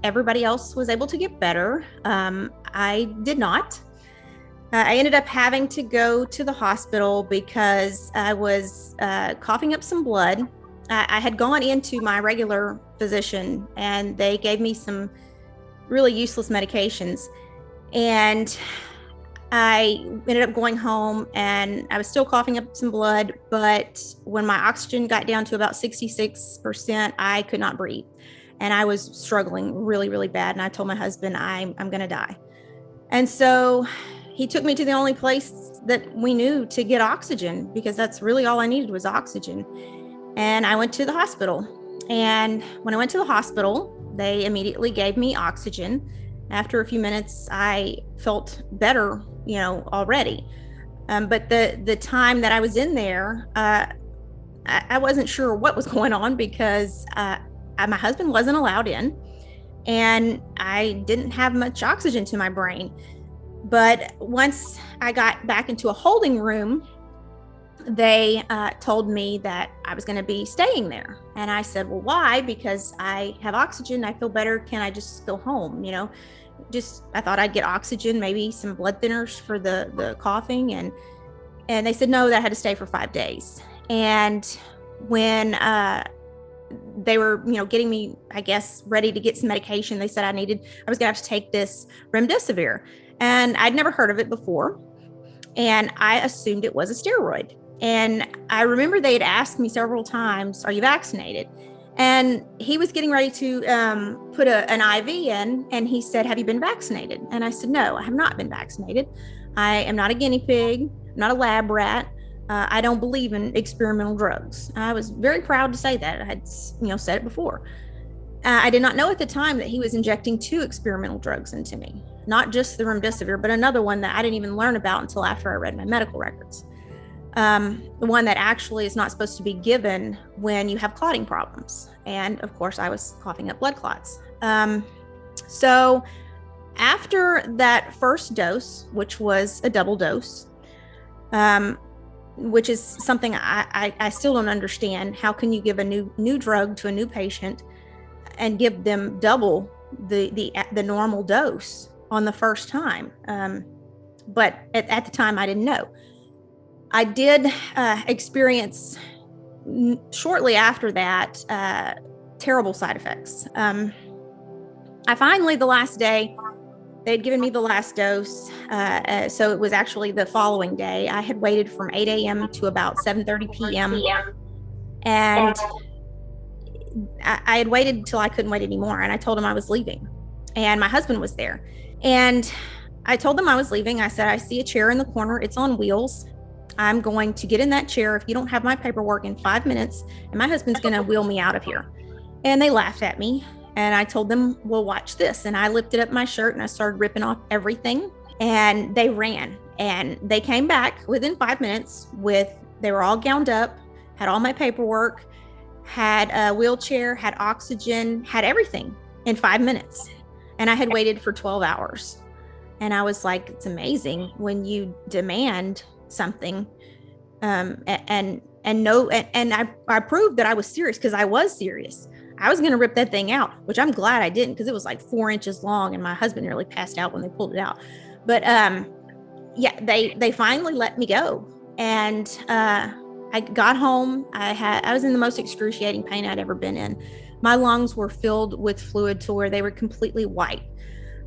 everybody else was able to get better. I did not. I ended up having to go to the hospital because I was coughing up some blood. I had gone into my regular physician, and they gave me some really useless medications. And I ended up going home, and I was still coughing up some blood. But when my oxygen got down to about 66%, I could not breathe. And I was struggling really, really bad. And I told my husband, I'm going to die. And so he took me to the only place that we knew to get oxygen, because that's really all I needed was oxygen. And I went to the hospital. And when I went to the hospital, they immediately gave me oxygen. After a few minutes, I felt better, already. But the time that I was in there, I wasn't sure what was going on, because my husband wasn't allowed in, and I didn't have much oxygen to my brain. But once I got back into a holding room, they told me that I was going to be staying there. And I said, well, why? Because I have oxygen. I feel better. Can I just go home? I thought I'd get oxygen, maybe some blood thinners for the coughing. And they said, no, that I had to stay for 5 days. And when they were, getting me, I guess, ready to get some medication, they said I was going to have to take this remdesivir. And I'd never heard of it before. And I assumed it was a steroid. And I remember they had asked me several times, are you vaccinated? And he was getting ready to put an IV in, and he said, "Have you been vaccinated?" And I said, "No, I have not been vaccinated. I am not a guinea pig, not a lab rat. I don't believe in experimental drugs." I was very proud to say that. I had, said it before. I did not know at the time that he was injecting 2 experimental drugs into me, not just the remdesivir, but another one that I didn't even learn about until after I read my medical records. The one that actually is not supposed to be given when you have clotting problems. And of course, I was coughing up blood clots. So after that first dose, which was a double dose, which is something I still don't understand. How can you give a new drug to a new patient and give them double the normal dose on the first time? But at the time, I didn't know. I did experience shortly after that terrible side effects. I finally, the last day, they'd given me the last dose. So it was actually the following day. I had waited from 8 a.m. to about 7:30 p.m. And I had waited until I couldn't wait anymore. And I told him I was leaving. And my husband was there. And I told them I was leaving. I said, "I see a chair in the corner. It's on wheels. I'm going to get in that chair if you don't have my paperwork in 5 minutes, and my husband's going to wheel me out of here." And they laughed at me. And I told them, "Well, watch this." And I lifted up my shirt and I started ripping off everything. And they ran. And they came back within 5 minutes they were all gowned up, had all my paperwork, had a wheelchair, had oxygen, had everything in 5 minutes. And I had waited for 12 hours. And I was like, it's amazing when you demand something and I proved that I was serious, because I was serious. I was going to rip that thing out, which I'm glad I didn't, because it was like 4 inches long and my husband nearly passed out when they pulled it out. But they finally let me go. And I got home. I was in the most excruciating pain I'd ever been in. My lungs were filled with fluid to where they were completely white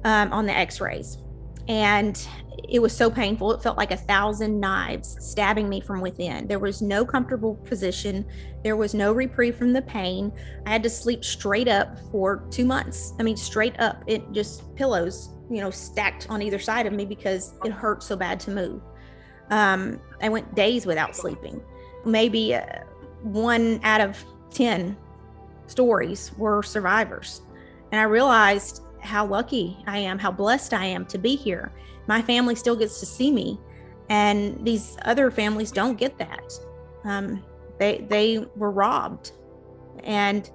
on the x-rays. And it was so painful. It felt like 1,000 knives stabbing me from within. There was no comfortable position. There was no reprieve from the pain. I had to sleep straight up for 2 months. I mean, straight up. It just pillows, stacked on either side of me because it hurt so bad to move. I went days without sleeping. Maybe 1 out of 10 stories were survivors. And I realized how lucky I am, how blessed I am to be here. My family still gets to see me, and these other families don't get that. They were robbed, and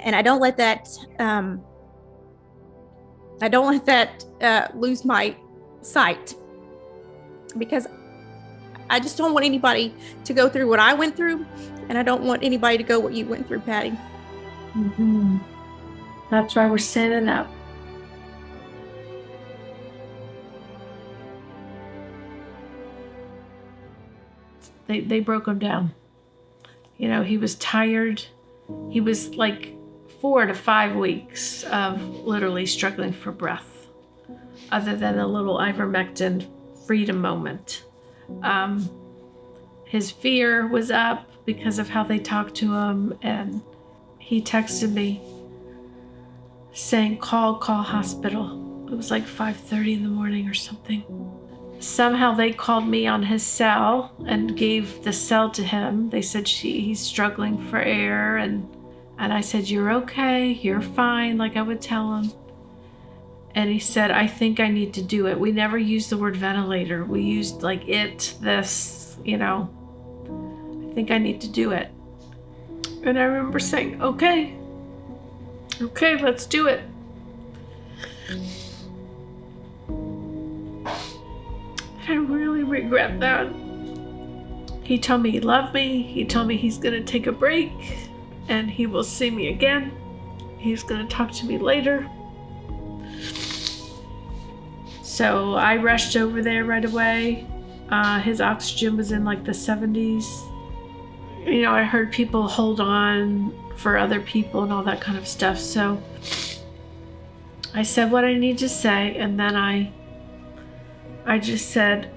I don't let that lose my sight, because I just don't want anybody to go through what I went through, and I don't want anybody to go what you went through, Patty. Mm-hmm. That's why we're standing up. They broke him down. He was tired. He was like 4 to 5 weeks of literally struggling for breath, other than a little ivermectin freedom moment. His fear was up because of how they talked to him, and he texted me saying, call hospital. It was like 5:30 in the morning or something. Somehow they called me on his cell and gave the cell to him. They said he's struggling for air, and I said, "You're okay, you're fine," like I would tell him. And he said, "I think I need to do it." We never used the word ventilator. We used like this, I think I need to do it. And I remember saying, okay, let's do it. I really regret that. He told me he loved me. He told me he's going to take a break and he will see me again. He's going to talk to me later. So I rushed over there right away. His oxygen was in like the 70s. I heard people hold on for other people and all that kind of stuff. So I said what I need to say, and then I just said,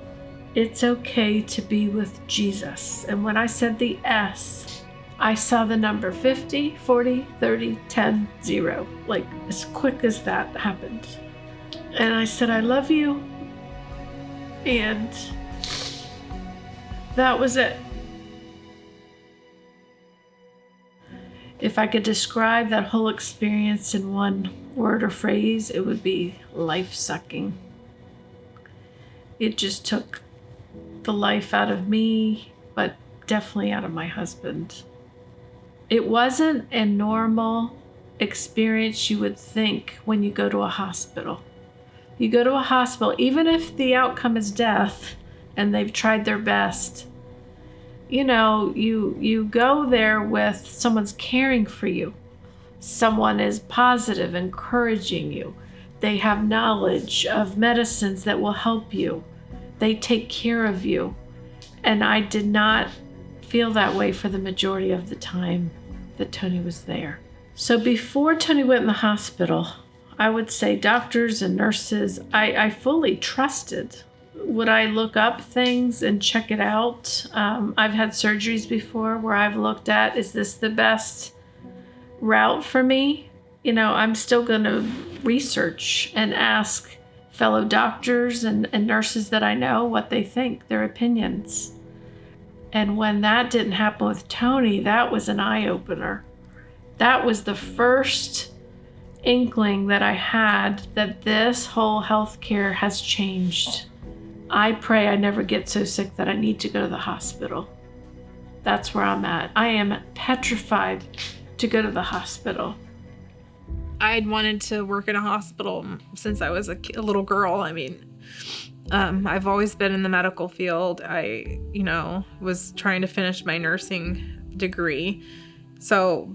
it's okay to be with Jesus. And when I said the S, I saw the number 50, 40, 30, 10, 0, like as quick as that happened. And I said, I love you. And that was it. If I could describe that whole experience in one word or phrase, it would be life-sucking. It just took the life out of me, but definitely out of my husband. It wasn't a normal experience you would think when you go to a hospital. You go to a hospital, even if the outcome is death and they've tried their best, you know, you go there with someone's caring for you. Someone is positive, encouraging you. They have knowledge of medicines that will help you. They take care of you. And I did not feel that way for the majority of the time that Tony was there. So before Tony went in the hospital, I would say doctors and nurses, I fully trusted. Would I look up things and check it out? I've had surgeries before where I've looked at, is this the best route for me? You know, I'm still going to research and ask fellow doctors and nurses that I know what they think, their opinions. And when that didn't happen with Tony, that was an eye-opener. That was the first inkling that I had that this whole healthcare has changed. I pray I never get so sick that I need to go to the hospital. That's where I'm at. I am petrified to go to the hospital. I had wanted to work in a hospital since I was a little girl. I mean, I've always been in the medical field. I, was trying to finish my nursing degree. So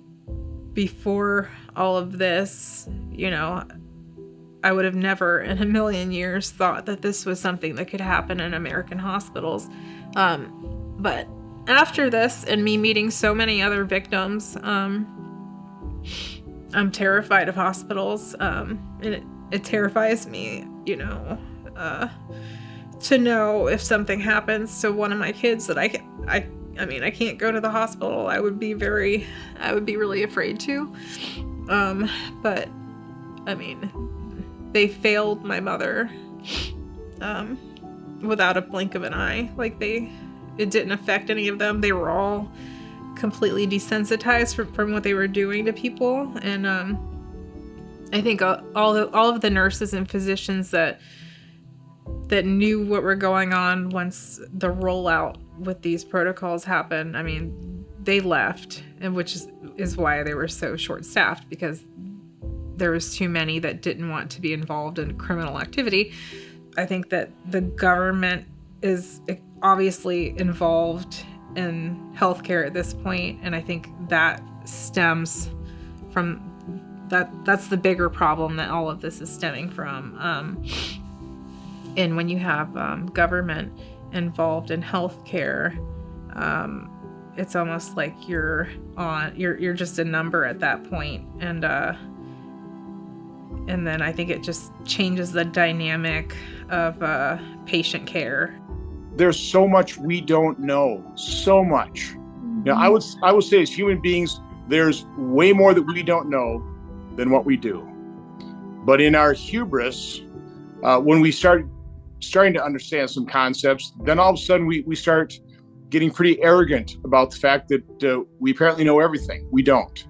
before all of this, I would have never in a million years thought that this was something that could happen in American hospitals. But after this and me meeting so many other victims, I'm terrified of hospitals. And it terrifies me, to know if something happens to one of my kids that I can't go to the hospital. I would be really afraid to. But I mean, they failed my mother without a blink of an eye. It didn't affect any of them. They were all completely desensitized from what they were doing to people. And I think all of the nurses and physicians that knew what were going on once the rollout with these protocols happened, I mean, they left, and which is why they were so short-staffed, because there was too many that didn't want to be involved in criminal activity. I think that the government is obviously involved in healthcare at this point, and I think that stems from that's the bigger problem that all of this is stemming from. And when you have government involved in healthcare, it's almost like you're just a number at that point. And then I think it just changes the dynamic of patient care. There's so much we don't know, so much. Now, I would say as human beings, there's way more that we don't know than what we do. But in our hubris, when we starting to understand some concepts, then all of a sudden we start getting pretty arrogant about the fact that we apparently know everything. We don't.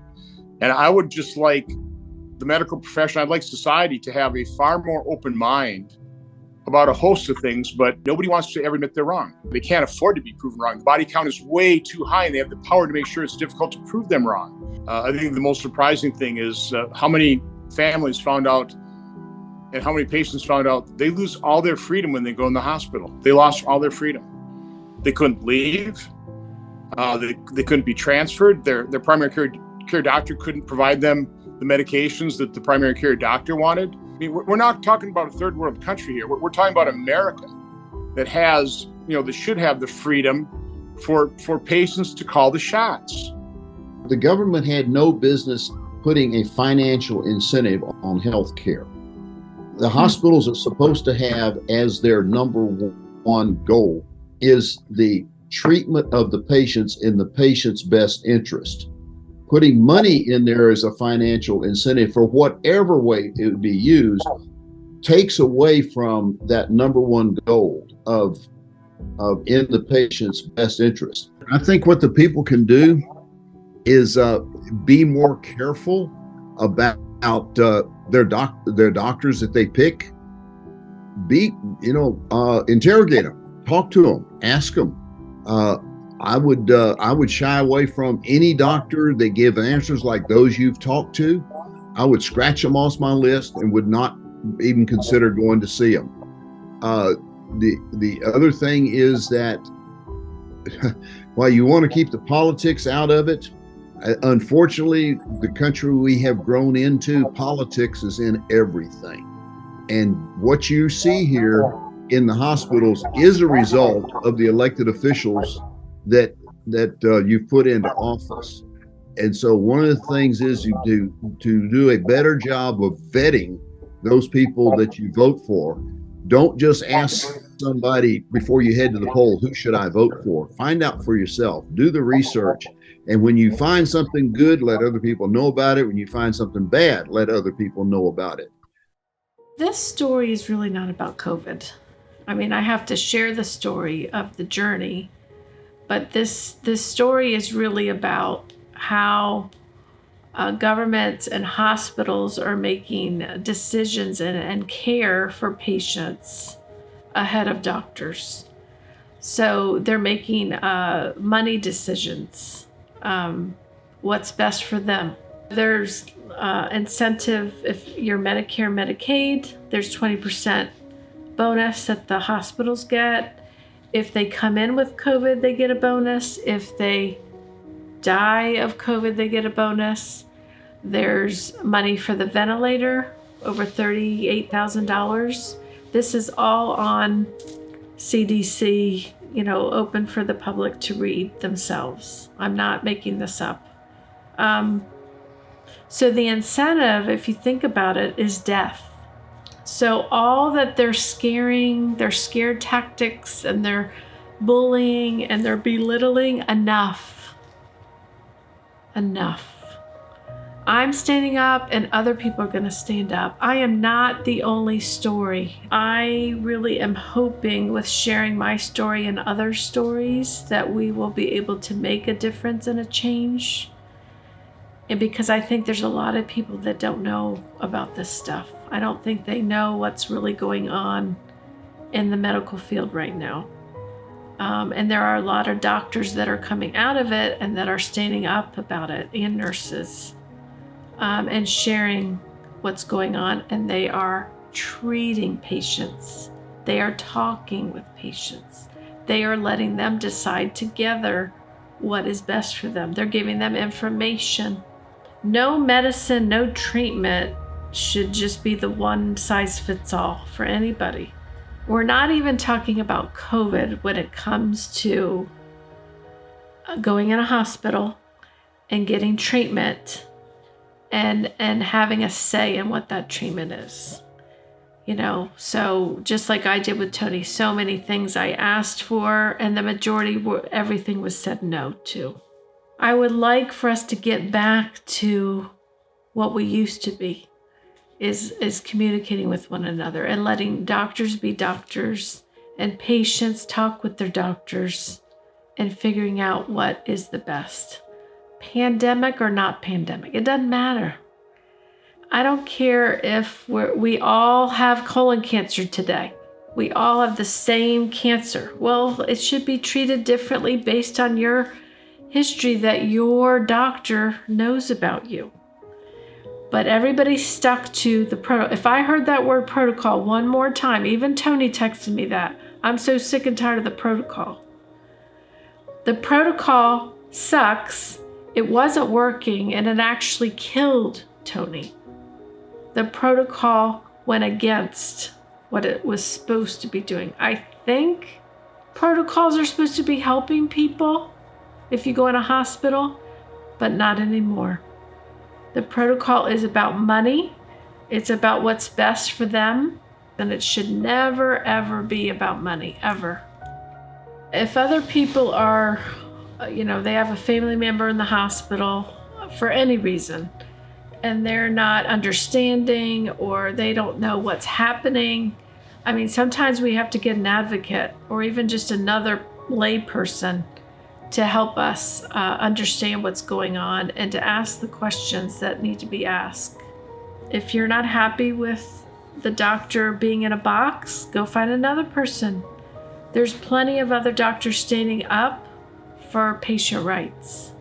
And I would just like the medical profession, I'd like society to have a far more open mind about a host of things, but nobody wants to ever admit they're wrong. They can't afford to be proven wrong. The body count is way too high, and they have the power to make sure it's difficult to prove them wrong. I think the most surprising thing is how many families found out and how many patients found out they lose all their freedom when they go in the hospital. They lost all their freedom. They couldn't leave. They couldn't be transferred. Their primary care doctor couldn't provide them the medications that the primary care doctor wanted. I mean, we're not talking about a third world country here. We're talking about America that has, that should have the freedom for patients to call the shots. The government had no business putting a financial incentive on health care. The hospitals are supposed to have as their number one goal is the treatment of the patients in the patient's best interest. Putting money in there as a financial incentive for whatever way it would be used takes away from that number one goal of in the patient's best interest. I think what the people can do is be more careful about their doctors that they pick. Interrogate them, talk to them, ask them. I would shy away from any doctor that give answers like those you've talked to. I would scratch them off my list and would not even consider going to see them. The other thing is that while you want to keep the politics out of it, unfortunately, the country we have grown into, politics is in everything. And what you see here in the hospitals is a result of the elected officials that you've put into office. And so one of the things is to do a better job of vetting those people that you vote for. Don't just ask somebody before you head to the poll, who should I vote for? Find out for yourself, do the research. And when you find something good, let other people know about it. When you find something bad, let other people know about it. This story is really not about COVID. I mean, I have to share the story of the journey, but this story is really about how governments and hospitals are making decisions and care for patients ahead of doctors. So they're making money decisions, what's best for them. There's incentive if you're Medicare, Medicaid, there's 20% bonus that the hospitals get. If they come in with COVID, they get a bonus. If they die of COVID, they get a bonus. There's money for the ventilator, over $38,000. This is all on CDC, open for the public to read themselves. I'm not making this up. So the incentive, if you think about it, is death. So all that they're scaring, their scare tactics and their bullying and their belittling, enough. I'm standing up and other people are going to stand up. I am not the only story. I really am hoping with sharing my story and other stories that we will be able to make a difference and a change. And because I think there's a lot of people that don't know about this stuff. I don't think they know what's really going on in the medical field right now. And there are a lot of doctors that are coming out of it and that are standing up about it, and nurses, and sharing what's going on. And they are treating patients. They are talking with patients. They are letting them decide together what is best for them. They're giving them information. No medicine, no treatment should just be the one size fits all for anybody. We're not even talking about COVID when it comes to going in a hospital and getting treatment and having a say in what that treatment is. So just like I did with Tony, so many things I asked for and the majority everything was said no to. I would like for us to get back to what we used to be, is communicating with one another and letting doctors be doctors and patients talk with their doctors and figuring out what is the best. Pandemic or not pandemic, it doesn't matter. I don't care if we all have colon cancer today. We all have the same cancer. Well, it should be treated differently based on your history that your doctor knows about you. But everybody's stuck to the if I heard that word protocol one more time, even Tony texted me that. I'm so sick and tired of the protocol. The protocol sucks. It wasn't working and it actually killed Tony. The protocol went against what it was supposed to be doing. I think protocols are supposed to be helping people if you go in a hospital, but not anymore. The protocol is about money. It's about what's best for them. And it should never, ever be about money, ever. If other people are, they have a family member in the hospital for any reason, and they're not understanding or they don't know what's happening, I mean, sometimes we have to get an advocate or even just another lay person to help us understand what's going on and to ask the questions that need to be asked. If you're not happy with the doctor being in a box, go find another person. There's plenty of other doctors standing up for patient rights.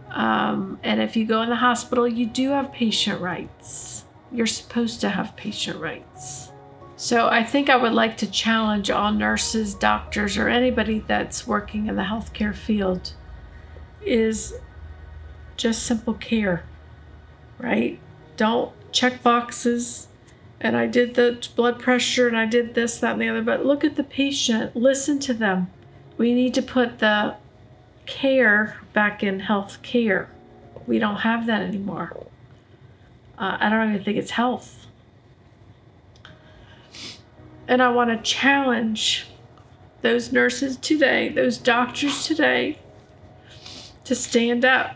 And if you go in the hospital, you do have patient rights. You're supposed to have patient rights. So I think I would like to challenge all nurses, doctors, or anybody that's working in the healthcare field is just simple care, right? Don't check boxes. And I did the blood pressure and I did this, that, and the other, but look at the patient, listen to them. We need to put the care back in health care. We don't have that anymore. I don't even think it's health. And I want to challenge those nurses today, those doctors today, to stand up,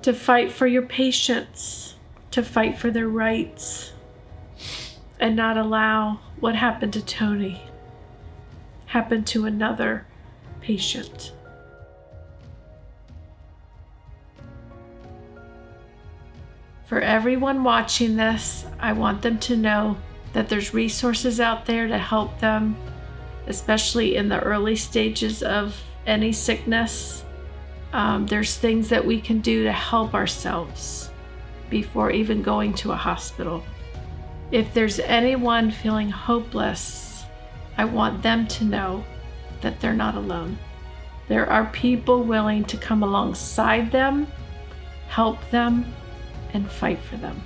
to fight for your patients, to fight for their rights, and not allow what happened to Tony happen to another patient. For everyone watching this, I want them to know that there's resources out there to help them, especially in the early stages of any sickness. There's things that we can do to help ourselves before even going to a hospital. If there's anyone feeling hopeless, I want them to know that they're not alone. There are people willing to come alongside them, help them, and fight for them.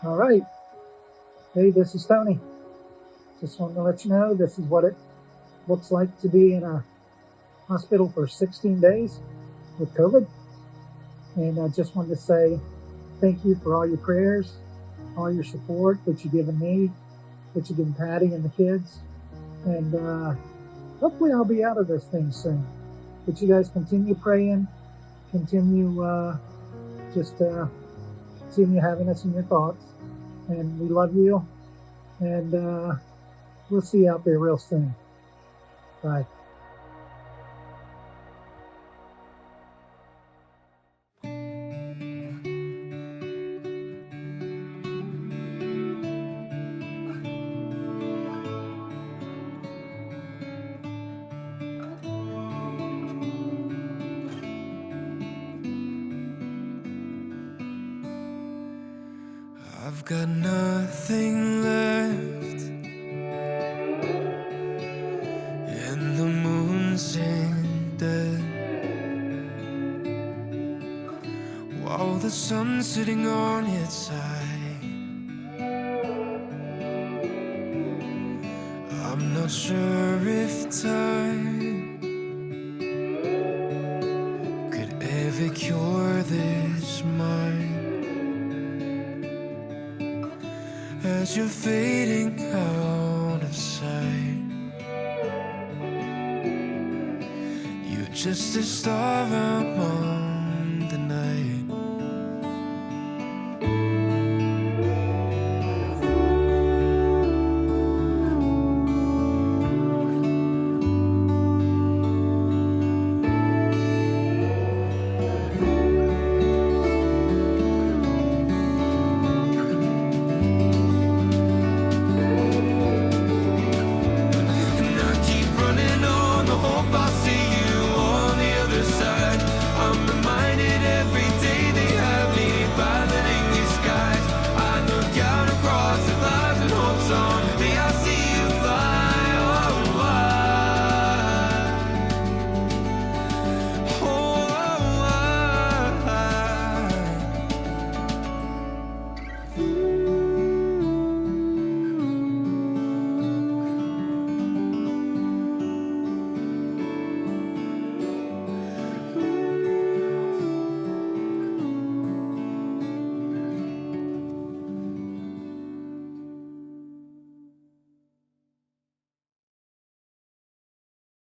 All right. Hey, this is Tony. Just wanted to let you know this is what it looks like to be in a hospital for 16 days with COVID. And I just wanted to say thank you for all your prayers, all your support that you've given me, that you've given Patty and the kids. And hopefully I'll be out of this thing soon. But you guys continue praying, continue continue having us in your thoughts. And we love you. And we'll see you out there real soon. Bye. I've got nothing left, and the moon's in dead, while the sun's sitting on its side. I'm not sure if time could ever cure this mind. As you're fading out of sight, you're just a star among